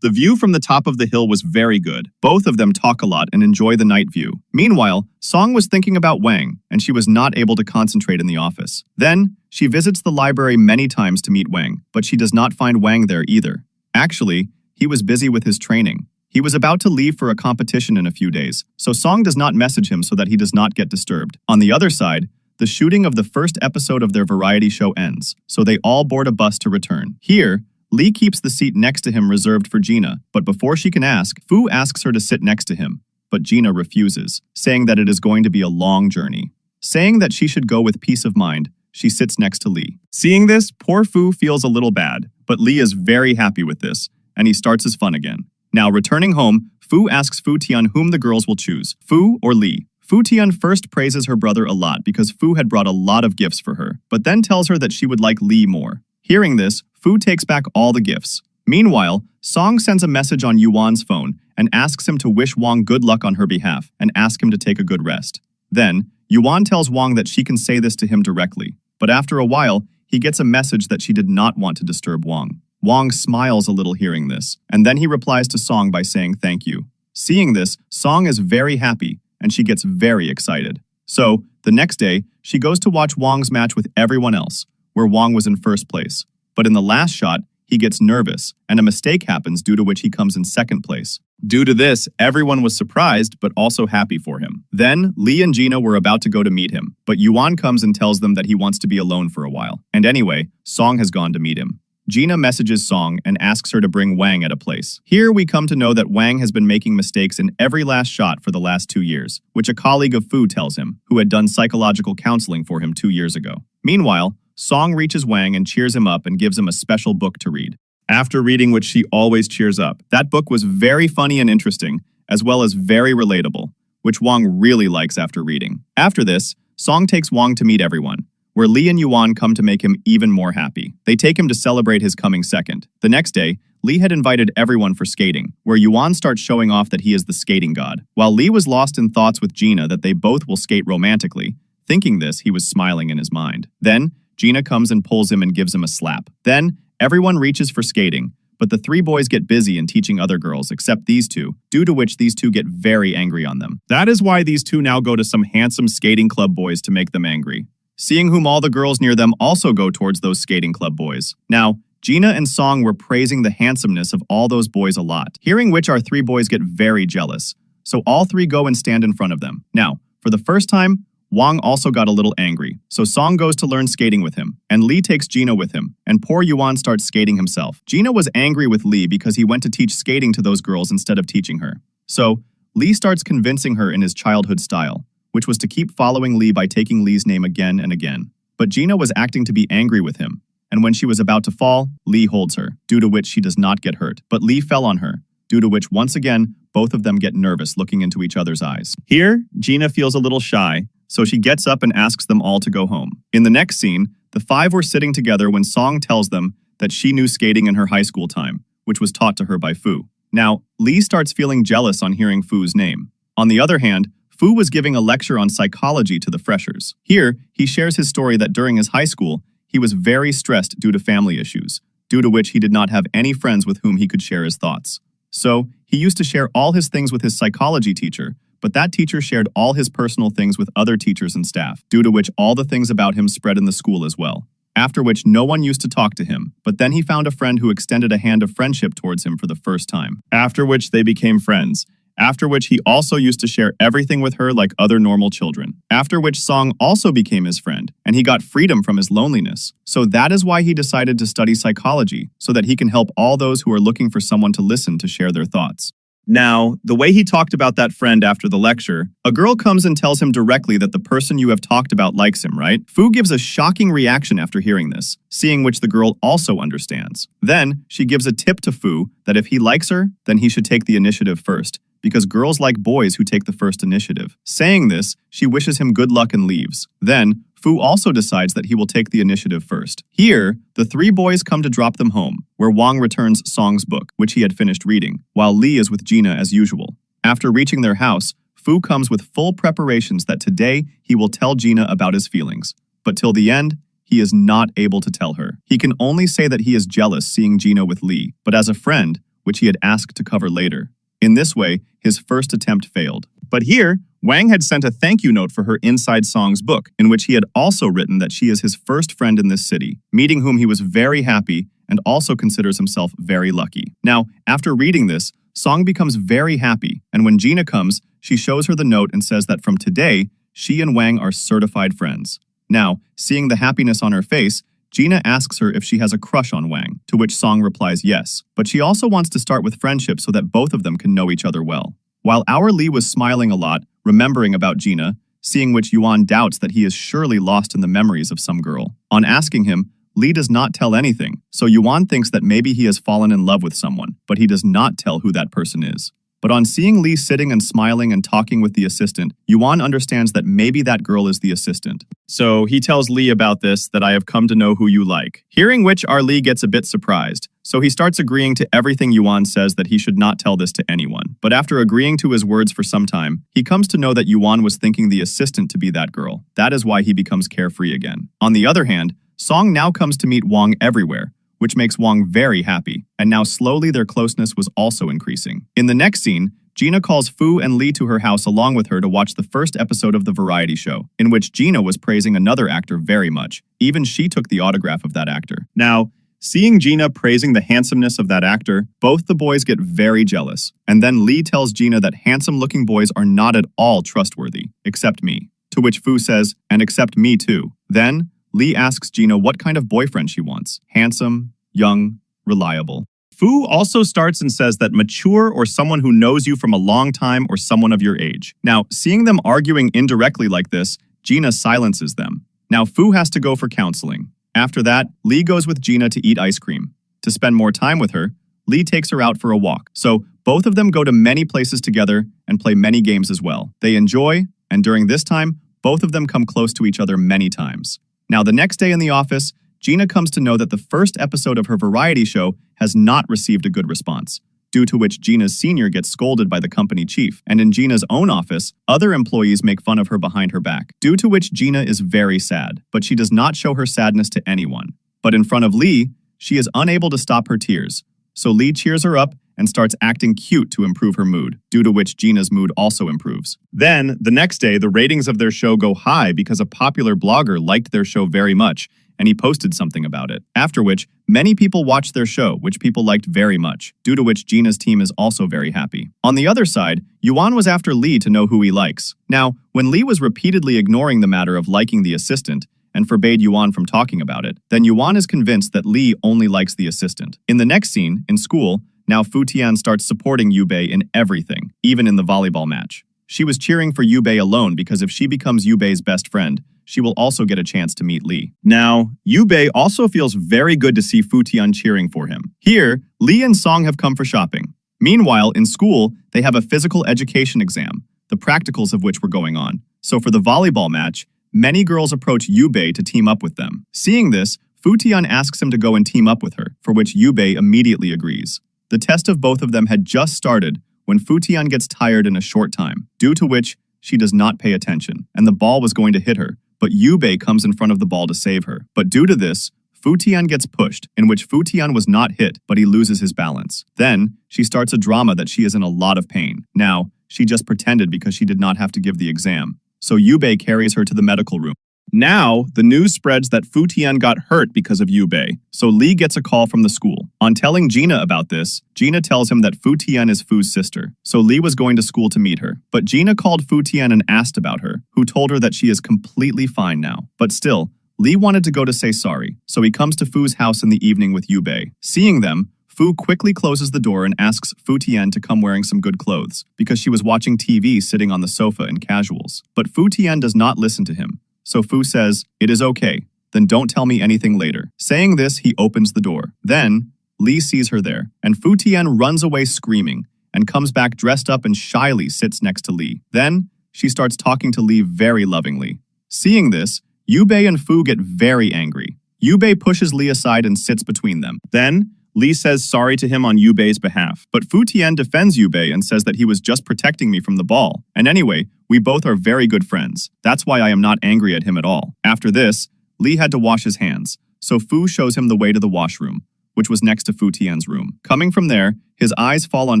The view from the top of the hill was very good. Both of them talk a lot and enjoy the night view. Meanwhile, Song was thinking about Wang, and she was not able to concentrate in the office. Then, she visits the library many times to meet Wang, but she does not find Wang there either. Actually, he was busy with his training. He was about to leave for a competition in a few days, so Song does not message him so that he does not get disturbed. On the other side, the shooting of the first episode of their variety show ends, so they all board a bus to return. Here, Lee keeps the seat next to him reserved for Gina, but before she can ask, Fu asks her to sit next to him, but Gina refuses, saying that it is going to be a long journey. Saying that she should go with peace of mind, she sits next to Lee. Seeing this, poor Fu feels a little bad, but Lee is very happy with this, and he starts his fun again. Now, returning home, Fu asks Fu Tian whom the girls will choose, Fu or Lee. Fu Tian first praises her brother a lot because Fu had brought a lot of gifts for her, but then tells her that she would like Lee more. Hearing this, Fu takes back all the gifts. Meanwhile, Song sends a message on Yuan's phone and asks him to wish Wang good luck on her behalf and ask him to take a good rest. Then, Yuan tells Wang that she can say this to him directly, but after a while, he gets a message that she did not want to disturb Wang. Wang smiles a little hearing this, and then he replies to Song by saying thank you. Seeing this, Song is very happy, and she gets very excited. So, the next day, she goes to watch Wang's match with everyone else, where Wang was in first place. But in the last shot, he gets nervous, and a mistake happens due to which he comes in second place. Due to this, everyone was surprised but also happy for him. Then, Lee and Gina were about to go to meet him, but Yuan comes and tells them that he wants to be alone for a while. And anyway, Song has gone to meet him. Gina messages Song and asks her to bring Wang at a place. Here we come to know that Wang has been making mistakes in every last shot for the last 2 years, which a colleague of Fu tells him, who had done psychological counseling for him 2 years ago. Meanwhile, Song reaches Wang and cheers him up and gives him a special book to read. After reading which she always cheers up. That book was very funny and interesting, as well as very relatable, which Wang really likes after reading. After this, Song takes Wang to meet everyone, where Lee and Yuan come to make him even more happy. They take him to celebrate his coming second. The next day, Lee had invited everyone for skating, where Yuan starts showing off that he is the skating god. While Lee was lost in thoughts with Gina that they both will skate romantically, thinking this, he was smiling in his mind. Then, Gina comes and pulls him and gives him a slap. Then, everyone reaches for skating, but the 3 boys get busy in teaching other girls except these 2, due to which these 2 get very angry on them. That is why these 2 now go to some handsome skating club boys to make them angry, seeing whom all the girls near them also go towards those skating club boys. Now, Gina and Song were praising the handsomeness of all those boys a lot, hearing which our 3 boys get very jealous, so all 3 go and stand in front of them. Now, for the first time, Wang also got a little angry, so Song goes to learn skating with him, and Lee takes Gina with him, and poor Yuan starts skating himself. Gina was angry with Lee because he went to teach skating to those girls instead of teaching her. So, Lee starts convincing her in his childhood style, which was to keep following Lee by taking Lee's name again and again. But Gina was acting to be angry with him, and when she was about to fall, Lee holds her, due to which she does not get hurt. But Lee fell on her, due to which once again, both of them get nervous looking into each other's eyes. Here, Gina feels a little shy, so she gets up and asks them all to go home. In the next scene, the 5 were sitting together when Song tells them that she knew skating in her high school time, which was taught to her by Fu. Now, Lee starts feeling jealous on hearing Fu's name. On the other hand, Fu was giving a lecture on psychology to the freshers. Here, he shares his story that during his high school, he was very stressed due to family issues, due to which he did not have any friends with whom he could share his thoughts. So, he used to share all his things with his psychology teacher, but that teacher shared all his personal things with other teachers and staff, due to which all the things about him spread in the school as well. After which no one used to talk to him, but then he found a friend who extended a hand of friendship towards him for the first time. After which they became friends. After which he also used to share everything with her like other normal children. After which Song also became his friend, and he got freedom from his loneliness. So that is why he decided to study psychology, so that he can help all those who are looking for someone to listen to share their thoughts. Now, the way he talked about that friend after the lecture, a girl comes and tells him directly that the person you have talked about likes him, right? Fu gives a shocking reaction after hearing this, seeing which the girl also understands. Then, she gives a tip to Fu that if he likes her, then he should take the initiative first, because girls like boys who take the first initiative. Saying this, she wishes him good luck and leaves. Then, Fu also decides that he will take the initiative first. Here, the 3 boys come to drop them home, where Wang returns Song's book, which he had finished reading, while Lee is with Gina as usual. After reaching their house, Fu comes with full preparations that today he will tell Gina about his feelings. But till the end, he is not able to tell her. He can only say that he is jealous seeing Gina with Lee, but as a friend, which he had asked to cover later. In this way, his first attempt failed. But here, Wang had sent a thank you note for her inside Song's book, in which he had also written that she is his first friend in this city, meeting whom he was very happy and also considers himself very lucky. Now, after reading this, Song becomes very happy, and when Gina comes, she shows her the note and says that from today, she and Wang are certified friends. Now, seeing the happiness on her face, Gina asks her if she has a crush on Wang, to which Song replies yes, but she also wants to start with friendship so that both of them can know each other well. While our Lee was smiling a lot, remembering about Gina, seeing which Yuan doubts that he is surely lost in the memories of some girl. On asking him, Lee does not tell anything, so Yuan thinks that maybe he has fallen in love with someone, but he does not tell who that person is. But on seeing Lee sitting and smiling and talking with the assistant, Yuan understands that maybe that girl is the assistant. So he tells Lee about this, that I have come to know who you like. Hearing which, our Lee gets a bit surprised. So he starts agreeing to everything Yuan says that he should not tell this to anyone. But after agreeing to his words for some time, he comes to know that Yuan was thinking the assistant to be that girl. That is why he becomes carefree again. On the other hand, Song now comes to meet Wang everywhere, which makes Wang very happy, and now slowly their closeness was also increasing. In the next scene, Gina calls Fu and Lee to her house along with her to watch the first episode of the variety show, in which Gina was praising another actor very much. Even she took the autograph of that actor. Now, seeing Gina praising the handsomeness of that actor, both the boys get very jealous, and then Lee tells Gina that handsome-looking boys are not at all trustworthy, except me. To which Fu says, and except me too. Then, Lee asks Gina what kind of boyfriend she wants. Handsome, young, reliable. Fu also starts and says that mature or someone who knows you from a long time or someone of your age. Now, seeing them arguing indirectly like this, Gina silences them. Now, Fu has to go for counseling. After that, Lee goes with Gina to eat ice cream. To spend more time with her, Lee takes her out for a walk. So, both of them go to many places together and play many games as well. They enjoy, and during this time, both of them come close to each other many times. Now, the next day in the office, Gina comes to know that the first episode of her variety show has not received a good response, due to which Gina's senior gets scolded by the company chief, and in Gina's own office, other employees make fun of her behind her back, due to which Gina is very sad, but she does not show her sadness to anyone. But in front of Lee, she is unable to stop her tears, so Lee cheers her up and starts acting cute to improve her mood, due to which Gina's mood also improves. Then, the next day, the ratings of their show go high because a popular blogger liked their show very much, and he posted something about it. After which, many people watched their show, which people liked very much, due to which Gina's team is also very happy. On the other side, Yuan was after Lee to know who he likes. Now, when Lee was repeatedly ignoring the matter of liking the assistant, and forbade Yuan from talking about it, then Yuan is convinced that Lee only likes the assistant. In the next scene, in school, now Fu Tian starts supporting Yubei in everything, even in the volleyball match. She was cheering for Yubei alone because if she becomes Yubei's best friend, she will also get a chance to meet Lee. Now, Yubei also feels very good to see Fu Tian cheering for him. Here, Lee and Song have come for shopping. Meanwhile, in school, they have a physical education exam, the practicals of which were going on. So for the volleyball match, many girls approach Yubei to team up with them. Seeing this, Fu Tian asks him to go and team up with her, for which Yubei immediately agrees. The test of both of them had just started when Fu Tian gets tired in a short time, due to which she does not pay attention, and the ball was going to hit her, but Yubei comes in front of the ball to save her. But due to this, Fu Tian gets pushed, in which Fu Tian was not hit, but he loses his balance. Then, she starts a drama that she is in a lot of pain. Now, she just pretended because she did not have to give the exam. So Yubei carries her to the medical room. Now, the news spreads that Fu Tian got hurt because of Yubei, so Lee gets a call from the school. On telling Gina about this, Gina tells him that Fu Tian is Fu's sister, so Lee was going to school to meet her. But Gina called Fu Tian and asked about her, who told her that she is completely fine now. But still, Lee wanted to go to say sorry, so he comes to Fu's house in the evening with Yubei. Seeing them, Fu quickly closes the door and asks Fu Tian to come wearing some good clothes, because she was watching TV sitting on the sofa in casuals. But Fu Tian does not listen to him. So Fu says, "It is okay, then don't tell me anything later." Saying this, he opens the door. Then, Lee sees her there, and Fu Tian runs away screaming, and comes back dressed up and shyly sits next to Lee. Then, she starts talking to Lee very lovingly. Seeing this, Yubei and Fu get very angry. Yubei pushes Lee aside and sits between them. Then, Lee says sorry to him on Yubei's behalf, but Fu Tian defends Yubei and says that he was just protecting me from the ball. And anyway, we both are very good friends. That's why I am not angry at him at all. After this, Lee had to wash his hands, so Fu shows him the way to the washroom, which was next to Fu Tian's room. Coming from there, his eyes fall on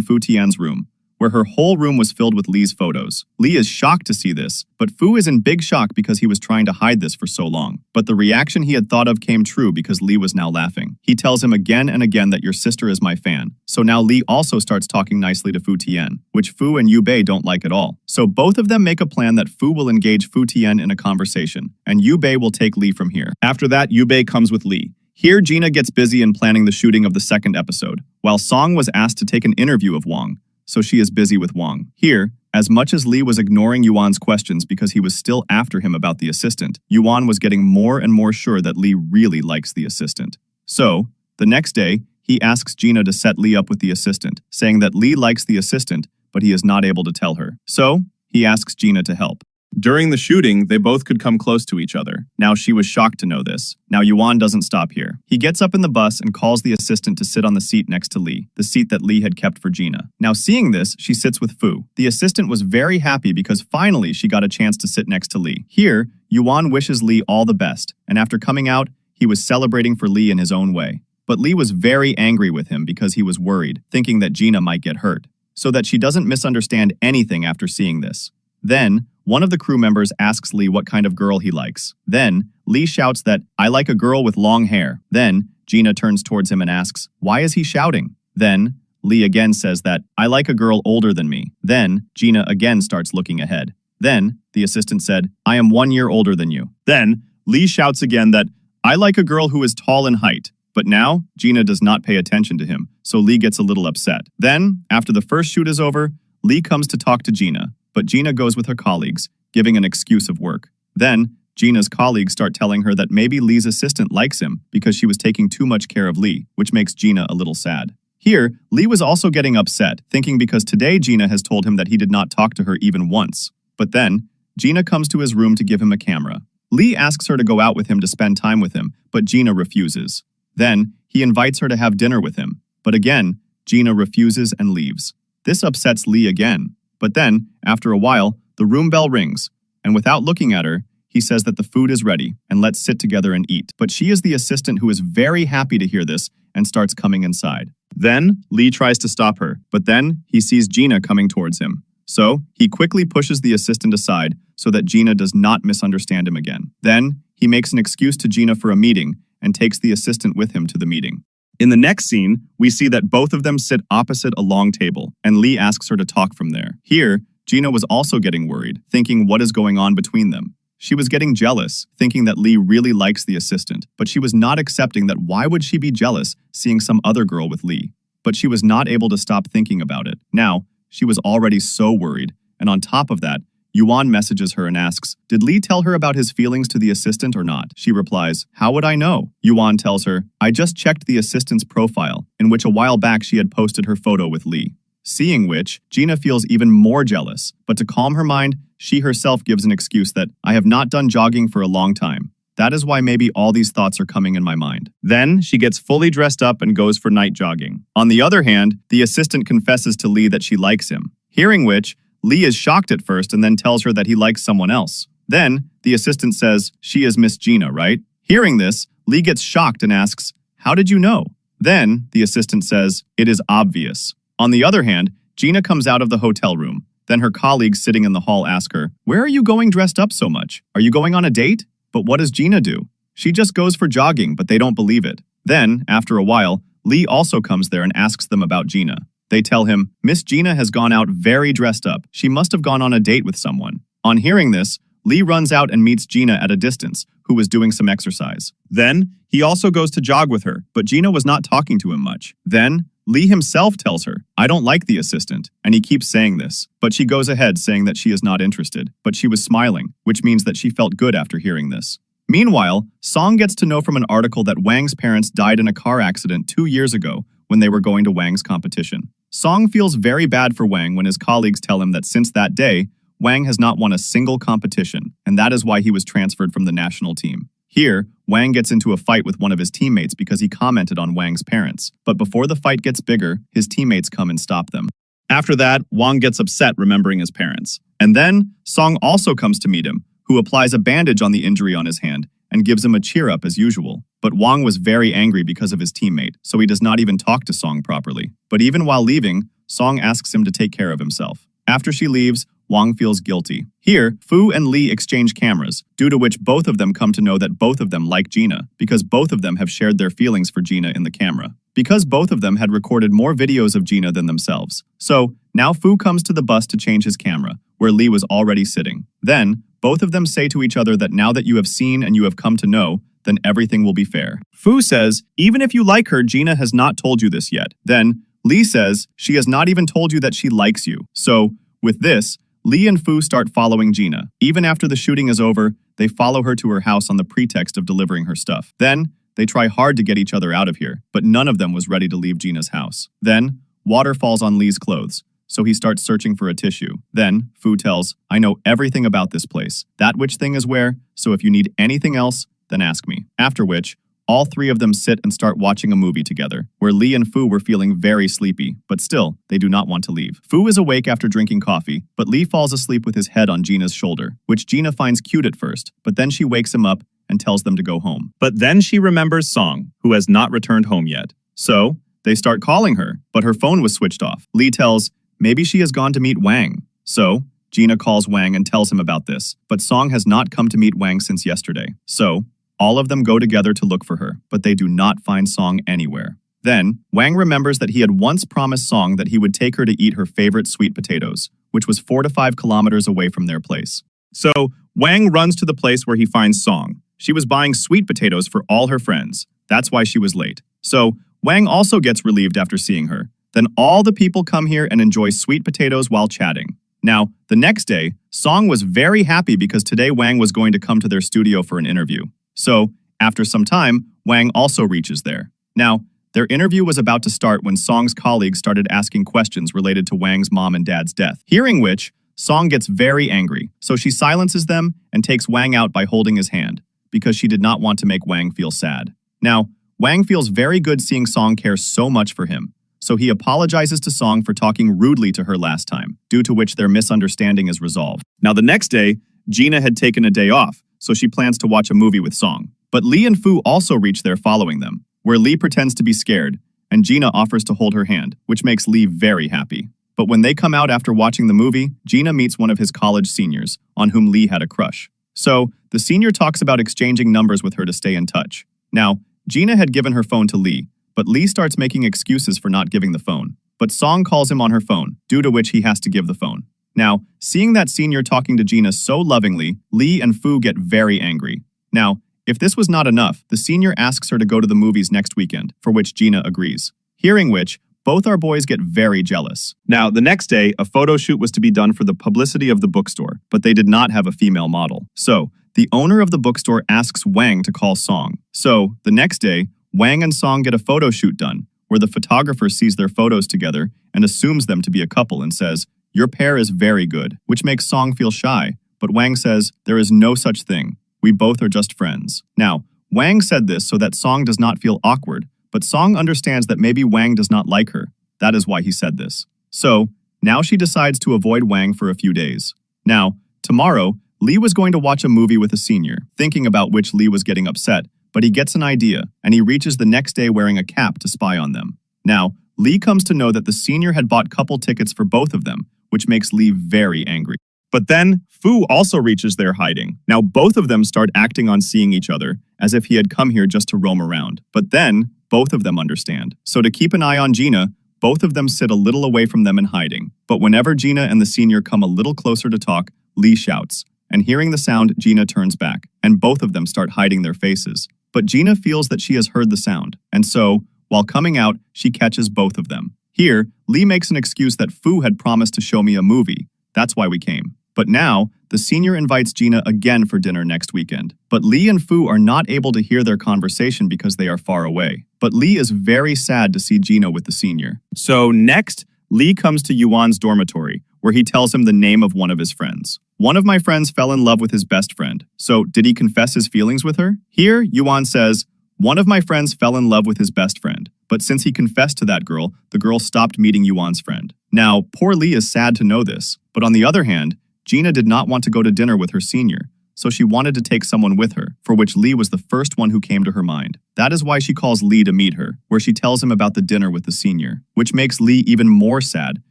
Fu Tian's room, where her whole room was filled with Lee's photos. Lee is shocked to see this, but Fu is in big shock because he was trying to hide this for so long. But the reaction he had thought of came true because Lee was now laughing. He tells him again and again that your sister is my fan. So now Lee also starts talking nicely to Fu Tian, which Fu and Yubei don't like at all. So both of them make a plan that Fu will engage Fu Tian in a conversation, and Yubei will take Lee from here. After that, Yubei comes with Lee. Here, Gina gets busy in planning the shooting of the second episode, while Song was asked to take an interview of Wang, so she is busy with Wang. Here, as much as Lee was ignoring Yuan's questions because he was still after him about the assistant, Yuan was getting more and more sure that Lee really likes the assistant. So, the next day, he asks Gina to set Lee up with the assistant, saying that Lee likes the assistant, but he is not able to tell her. So, he asks Gina to help. During the shooting, they both could come close to each other. Now she was shocked to know this. Now Yuan doesn't stop here. He gets up in the bus and calls the assistant to sit on the seat next to Lee, the seat that Lee had kept for Gina. Now seeing this, she sits with Fu. The assistant was very happy because finally she got a chance to sit next to Lee. Here, Yuan wishes Lee all the best, and after coming out, he was celebrating for Lee in his own way. But Lee was very angry with him because he was worried, thinking that Gina might get hurt, so that she doesn't misunderstand anything after seeing this. Then, one of the crew members asks Lee what kind of girl he likes. Then, Lee shouts that, "I like a girl with long hair." Then, Gina turns towards him and asks, "Why is he shouting?" Then, Lee again says that, "I like a girl older than me." Then, Gina again starts looking ahead. Then, the assistant said, "I am 1 year older than you." Then, Lee shouts again that, "I like a girl who is tall in height." But now, Gina does not pay attention to him, so Lee gets a little upset. Then, after the first shoot is over, Lee comes to talk to Gina, but Gina goes with her colleagues, giving an excuse of work. Then, Gina's colleagues start telling her that maybe Lee's assistant likes him because she was taking too much care of Lee, which makes Gina a little sad. Here, Lee was also getting upset, thinking because today Gina has told him that he did not talk to her even once. But then, Gina comes to his room to give him a camera. Lee asks her to go out with him to spend time with him, but Gina refuses. Then, he invites her to have dinner with him. But again, Gina refuses and leaves. This upsets Lee again. But then, after a while, the room bell rings, and without looking at her, he says that the food is ready and let's sit together and eat. But she is the assistant who is very happy to hear this and starts coming inside. Then, Lee tries to stop her, but then he sees Gina coming towards him. So, he quickly pushes the assistant aside so that Gina does not misunderstand him again. Then, he makes an excuse to Gina for a meeting and takes the assistant with him to the meeting. In the next scene, we see that both of them sit opposite a long table, and Lee asks her to talk from there. Here, Gina was also getting worried, thinking what is going on between them. She was getting jealous, thinking that Lee really likes the assistant, but she was not accepting that why would she be jealous seeing some other girl with Lee. But she was not able to stop thinking about it. Now, she was already so worried, and on top of that, Yuan messages her and asks, did Lee tell her about his feelings to the assistant or not? She replies, how would I know? Yuan tells her, I just checked the assistant's profile, in which a while back she had posted her photo with Lee. Seeing which, Gina feels even more jealous, but to calm her mind, she herself gives an excuse that, I have not done jogging for a long time. That is why maybe all these thoughts are coming in my mind. Then, she gets fully dressed up and goes for night jogging. On the other hand, the assistant confesses to Lee that she likes him. Hearing which, Lee is shocked at first and then tells her that he likes someone else. Then, the assistant says, she is Miss Gina, right? Hearing this, Lee gets shocked and asks, how did you know? Then, the assistant says, it is obvious. On the other hand, Gina comes out of the hotel room. Then her colleagues sitting in the hall ask her, where are you going dressed up so much? Are you going on a date? But what does Gina do? She just goes for jogging, but they don't believe it. Then, after a while, Lee also comes there and asks them about Gina. They tell him, Miss Gina has gone out very dressed up. She must have gone on a date with someone. On hearing this, Lee runs out and meets Gina at a distance, who was doing some exercise. Then, he also goes to jog with her, but Gina was not talking to him much. Then, Lee himself tells her, I don't like the assistant, and he keeps saying this. But she goes ahead saying that she is not interested, but she was smiling, which means that she felt good after hearing this. Meanwhile, Song gets to know from an article that Wang's parents died in a car accident 2 years ago when they were going to Wang's competition. Song feels very bad for Wang when his colleagues tell him that since that day, Wang has not won a single competition, and that is why he was transferred from the national team. Here, Wang gets into a fight with one of his teammates because he commented on Wang's parents. But before the fight gets bigger, his teammates come and stop them. After that, Wang gets upset remembering his parents. And then, Song also comes to meet him, who applies a bandage on the injury on his hand and gives him a cheer up as usual. But Wang was very angry because of his teammate, so he does not even talk to Song properly. But even while leaving, Song asks him to take care of himself. After she leaves, Wang feels guilty. Here, Fu and Lee exchange cameras, due to which both of them come to know that both of them like Gina, because both of them have shared their feelings for Gina in the camera. Because both of them had recorded more videos of Gina than themselves. So, now Fu comes to the bus to change his camera, where Lee was already sitting. Then, both of them say to each other that now that you have seen and you have come to know, then everything will be fair. Fu says, even if you like her, Gina has not told you this yet. Then, Lee says, she has not even told you that she likes you. So, with this, Lee and Fu start following Gina. Even after the shooting is over, they follow her to her house on the pretext of delivering her stuff. Then, they try hard to get each other out of here, but none of them was ready to leave Gina's house. Then, water falls on Lee's clothes, so he starts searching for a tissue. Then, Fu tells, I know everything about this place. That which thing is where, so if you need anything else, then ask me. After which, all three of them sit and start watching a movie together, where Lee and Fu were feeling very sleepy, but still, they do not want to leave. Fu is awake after drinking coffee, but Lee falls asleep with his head on Gina's shoulder, which Gina finds cute at first, but then she wakes him up and tells them to go home. But then she remembers Song, who has not returned home yet. So, they start calling her, but her phone was switched off. Lee tells, maybe she has gone to meet Wang. So, Gina calls Wang and tells him about this, but Song has not come to meet Wang since yesterday. So, all of them go together to look for her, but they do not find Song anywhere. Then, Wang remembers that he had once promised Song that he would take her to eat her favorite sweet potatoes, which was 4 to 5 kilometers away from their place. So, Wang runs to the place where he finds Song. She was buying sweet potatoes for all her friends. That's why she was late. So, Wang also gets relieved after seeing her. Then all the people come here and enjoy sweet potatoes while chatting. Now, the next day, Song was very happy because today Wang was going to come to their studio for an interview. So, after some time, Wang also reaches there. Now, their interview was about to start when Song's colleagues started asking questions related to Wang's mom and dad's death. Hearing which, Song gets very angry, so she silences them and takes Wang out by holding his hand, because she did not want to make Wang feel sad. Now, Wang feels very good seeing Song care so much for him, so he apologizes to Song for talking rudely to her last time, due to which their misunderstanding is resolved. Now, the next day, Gina had taken a day off, so she plans to watch a movie with Song. But Lee and Fu also reach there following them, where Lee pretends to be scared, and Gina offers to hold her hand, which makes Lee very happy. But when they come out after watching the movie, Gina meets one of his college seniors, on whom Lee had a crush. So, the senior talks about exchanging numbers with her to stay in touch. Now, Gina had given her phone to Lee, but Lee starts making excuses for not giving the phone. But Song calls him on her phone, due to which he has to give the phone. Now, seeing that senior talking to Gina so lovingly, Lee and Fu get very angry. Now, if this was not enough, the senior asks her to go to the movies next weekend, for which Gina agrees. Hearing which, both our boys get very jealous. Now, the next day, a photo shoot was to be done for the publicity of the bookstore, but they did not have a female model. So, the owner of the bookstore asks Wang to call Song. So, the next day, Wang and Song get a photo shoot done, where the photographer sees their photos together and assumes them to be a couple and says, "Your pair is very good," which makes Song feel shy, but Wang says, "There is no such thing. We both are just friends." Now, Wang said this so that Song does not feel awkward, but Song understands that maybe Wang does not like her. That is why he said this. So, now she decides to avoid Wang for a few days. Now, tomorrow, Lee was going to watch a movie with a senior, thinking about which Lee was getting upset, but he gets an idea, and he reaches the next day wearing a cap to spy on them. Now, Lee comes to know that the senior had bought couple tickets for both of them, which makes Lee very angry. But then, Fu also reaches there hiding. Now, both of them start acting on seeing each other, as if he had come here just to roam around. But then, both of them understand. So to keep an eye on Gina, both of them sit a little away from them in hiding. But whenever Gina and the senior come a little closer to talk, Lee shouts. And hearing the sound, Gina turns back, and both of them start hiding their faces. But Gina feels that she has heard the sound, and so, while coming out, she catches both of them. Here, Lee makes an excuse that Fu had promised to show me a movie. That's why we came. But now, the senior invites Gina again for dinner next weekend. But Lee and Fu are not able to hear their conversation because they are far away. But Lee is very sad to see Gina with the senior. So next, Lee comes to Yuan's dormitory, where he tells him the name of one of his friends. One of my friends fell in love with his best friend. So did he confess his feelings with her? Here, Yuan says, one of my friends fell in love with his best friend. But since he confessed to that girl, the girl stopped meeting Yuan's friend. Now, poor Lee is sad to know this. But on the other hand, Gina did not want to go to dinner with her senior, so she wanted to take someone with her, for which Lee was the first one who came to her mind. That is why she calls Lee to meet her, where she tells him about the dinner with the senior, which makes Lee even more sad,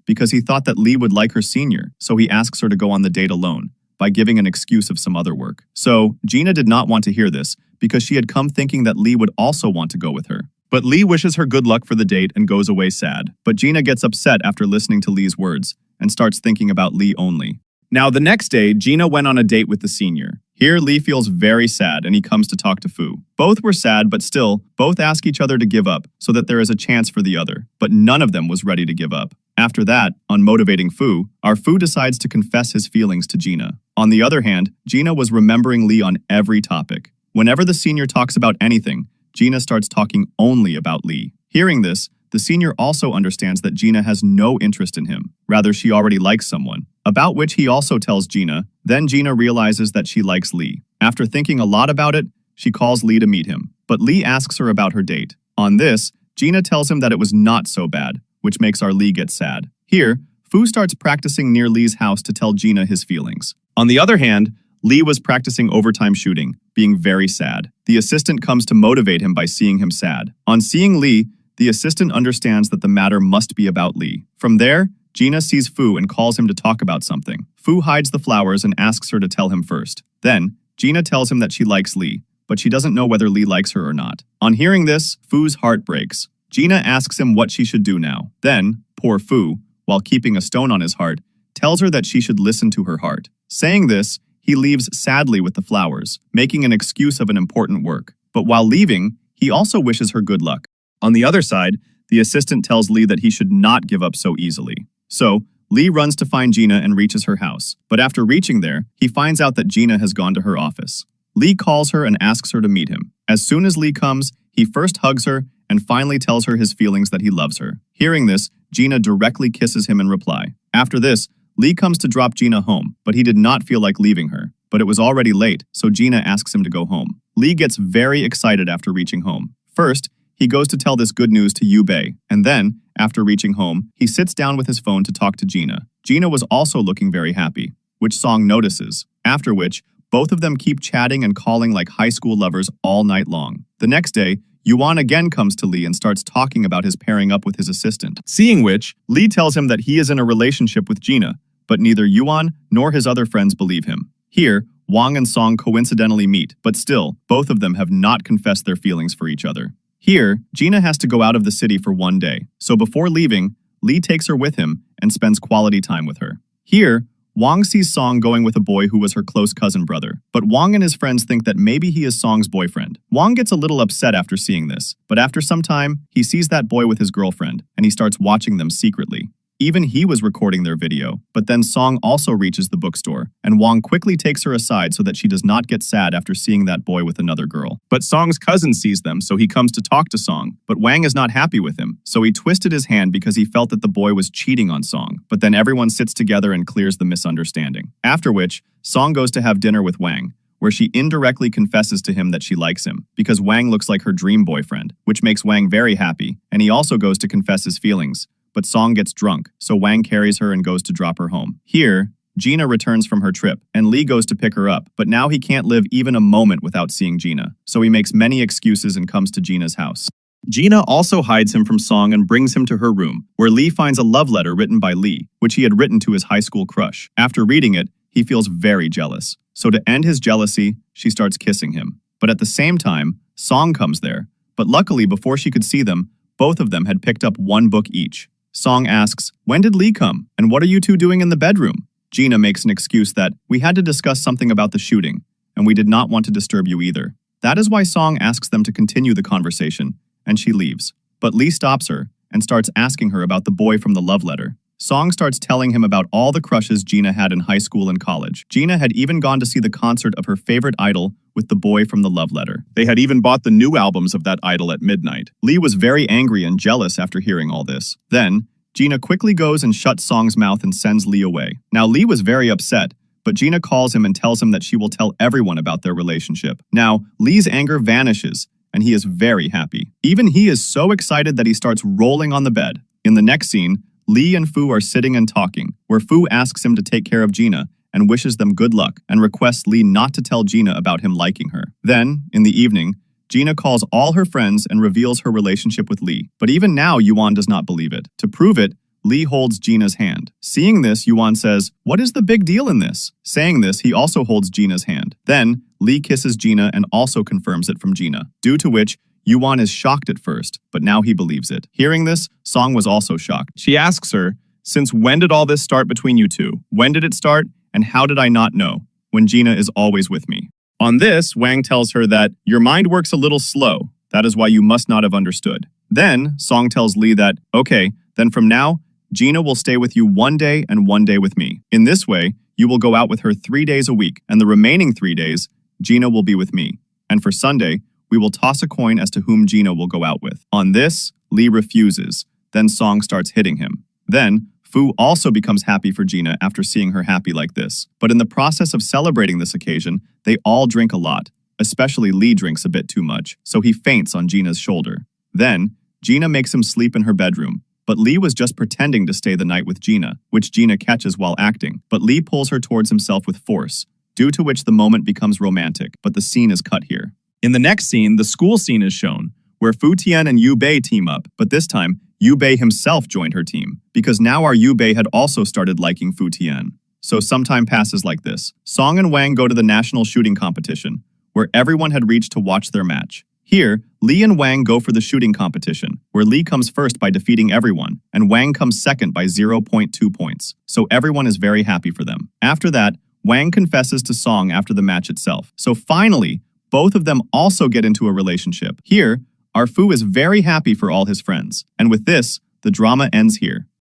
because he thought that Lee would like her senior, so he asks her to go on the date alone, by giving an excuse of some other work. So, Gina did not want to hear this, because she had come thinking that Lee would also want to go with her. But Lee wishes her good luck for the date and goes away sad. But Gina gets upset after listening to Lee's words, and starts thinking about Lee only. Now, the next day, Gina went on a date with the senior. Here, Lee feels very sad and he comes to talk to Fu. Both were sad, but still, both ask each other to give up so that there is a chance for the other. But none of them was ready to give up. After that, on motivating Fu, our Fu decides to confess his feelings to Gina. On the other hand, Gina was remembering Lee on every topic. Whenever the senior talks about anything, Gina starts talking only about Lee. Hearing this, the senior also understands that Gina has no interest in him. Rather, she already likes someone, about which he also tells Gina. Then Gina realizes that she likes Lee. After thinking a lot about it, she calls Lee to meet him. But Lee asks her about her date. On this, Gina tells him that it was not so bad, which makes our Lee get sad. Here, Fu starts practicing near Lee's house to tell Gina his feelings. On the other hand, Lee was practicing overtime shooting, being very sad. The assistant comes to motivate him by seeing him sad. On seeing Lee, the assistant understands that the matter must be about Lee. From there, Gina sees Fu and calls him to talk about something. Fu hides the flowers and asks her to tell him first. Then, Gina tells him that she likes Lee, but she doesn't know whether Lee likes her or not. On hearing this, Fu's heart breaks. Gina asks him what she should do now. Then, poor Fu, while keeping a stone on his heart, tells her that she should listen to her heart. Saying this, he leaves sadly with the flowers, making an excuse of an important work. But while leaving, he also wishes her good luck. On the other side, the assistant tells Lee that he should not give up so easily. So, Lee runs to find Gina and reaches her house. But after reaching there, he finds out that Gina has gone to her office. Lee calls her and asks her to meet him. As soon as Lee comes, he first hugs her and finally tells her his feelings that he loves her. Hearing this, Gina directly kisses him in reply. After this, Lee comes to drop Gina home, but he did not feel like leaving her. But it was already late, so Gina asks him to go home. Lee gets very excited after reaching home. First, he goes to tell this good news to Yu-Bei, and then, after reaching home, he sits down with his phone to talk to Gina. Gina was also looking very happy, which Song notices, after which, both of them keep chatting and calling like high school lovers all night long. The next day, Yuan again comes to Lee and starts talking about his pairing up with his assistant. Seeing which, Lee tells him that he is in a relationship with Gina, but neither Yuan nor his other friends believe him. Here, Wang and Song coincidentally meet, but still, both of them have not confessed their feelings for each other. Here, Gina has to go out of the city for one day, so before leaving, Lee takes her with him and spends quality time with her. Here, Wang sees Song going with a boy who was her close cousin brother, but Wang and his friends think that maybe he is Song's boyfriend. Wang gets a little upset after seeing this, but after some time, he sees that boy with his girlfriend, and he starts watching them secretly. Even he was recording their video, but then Song also reaches the bookstore, and Wang quickly takes her aside so that she does not get sad after seeing that boy with another girl. But Song's cousin sees them, so he comes to talk to Song, but Wang is not happy with him, so he twisted his hand because he felt that the boy was cheating on Song, but then everyone sits together and clears the misunderstanding. After which, Song goes to have dinner with Wang, where she indirectly confesses to him that she likes him, because Wang looks like her dream boyfriend, which makes Wang very happy, and he also goes to confess his feelings. But Song gets drunk, so Wang carries her and goes to drop her home. Here, Gina returns from her trip, and Lee goes to pick her up, but now he can't live even a moment without seeing Gina, so he makes many excuses and comes to Gina's house. Gina also hides him from Song and brings him to her room, where Lee finds a love letter written by Lee, which he had written to his high school crush. After reading it, he feels very jealous, so to end his jealousy, she starts kissing him. But at the same time, Song comes there, but luckily before she could see them, both of them had picked up one book each. Song asks, "When did Lee come? And what are you two doing in the bedroom?" Gina makes an excuse that, "We had to discuss something about the shooting, and we did not want to disturb you either." That is why Song asks them to continue the conversation, and she leaves. But Lee stops her and starts asking her about the boy from the love letter. Song starts telling him about all the crushes Gina had in high school and college. Gina had even gone to see the concert of her favorite idol with the boy from the love letter. They had even bought the new albums of that idol at midnight. Lee was very angry and jealous after hearing all this. Then, Gina quickly goes and shuts Song's mouth and sends Lee away. Now Lee was very upset, but Gina calls him and tells him that she will tell everyone about their relationship. Now, Lee's anger vanishes, and he is very happy. Even he is so excited that he starts rolling on the bed. In the next scene, Lee and Fu are sitting and talking, where Fu asks him to take care of Gina and wishes them good luck and requests Lee not to tell Gina about him liking her. Then, in the evening, Gina calls all her friends and reveals her relationship with Lee. But even now, Yuan does not believe it. To prove it, Lee holds Gina's hand. Seeing this, Yuan says, "What is the big deal in this?" Saying this, he also holds Gina's hand. Then, Lee kisses Gina and also confirms it from Gina, due to which Yuan is shocked at first, but now he believes it. Hearing this, Song was also shocked. She asks her, "Since when did all this start between you two? When did it start, and how did I not know, when Gina is always with me?" On this, Wang tells her that, "Your mind works a little slow. That is why you must not have understood." Then, Song tells Lee that, "Okay, then from now, Gina will stay with you one day and one day with me. In this way, you will go out with her 3 days a week, and the remaining 3 days, Gina will be with me. And for Sunday, we will toss a coin as to whom Gina will go out with." On this, Lee refuses. Then Song starts hitting him. Then, Fu also becomes happy for Gina after seeing her happy like this. But in the process of celebrating this occasion, they all drink a lot. Especially Lee drinks a bit too much, so he faints on Gina's shoulder. Then, Gina makes him sleep in her bedroom. But Lee was just pretending to stay the night with Gina, which Gina catches while acting. But Lee pulls her towards himself with force, due to which the moment becomes romantic, but the scene is cut here. In the next scene, the school scene is shown, where Fu Tian and Yu Bei team up, but this time, Yu Bei himself joined her team, because now our Yu Bei had also started liking Fu Tian. So some time passes like this. Song and Wang go to the national shooting competition, where everyone had reached to watch their match. Here, Lee and Wang go for the shooting competition, where Lee comes first by defeating everyone, and Wang comes second by 0.2 points, so everyone is very happy for them. After that, Wang confesses to Song after the match itself. So finally, both of them also get into a relationship. Here, our Fu is very happy for all his friends. And with this, the drama ends here.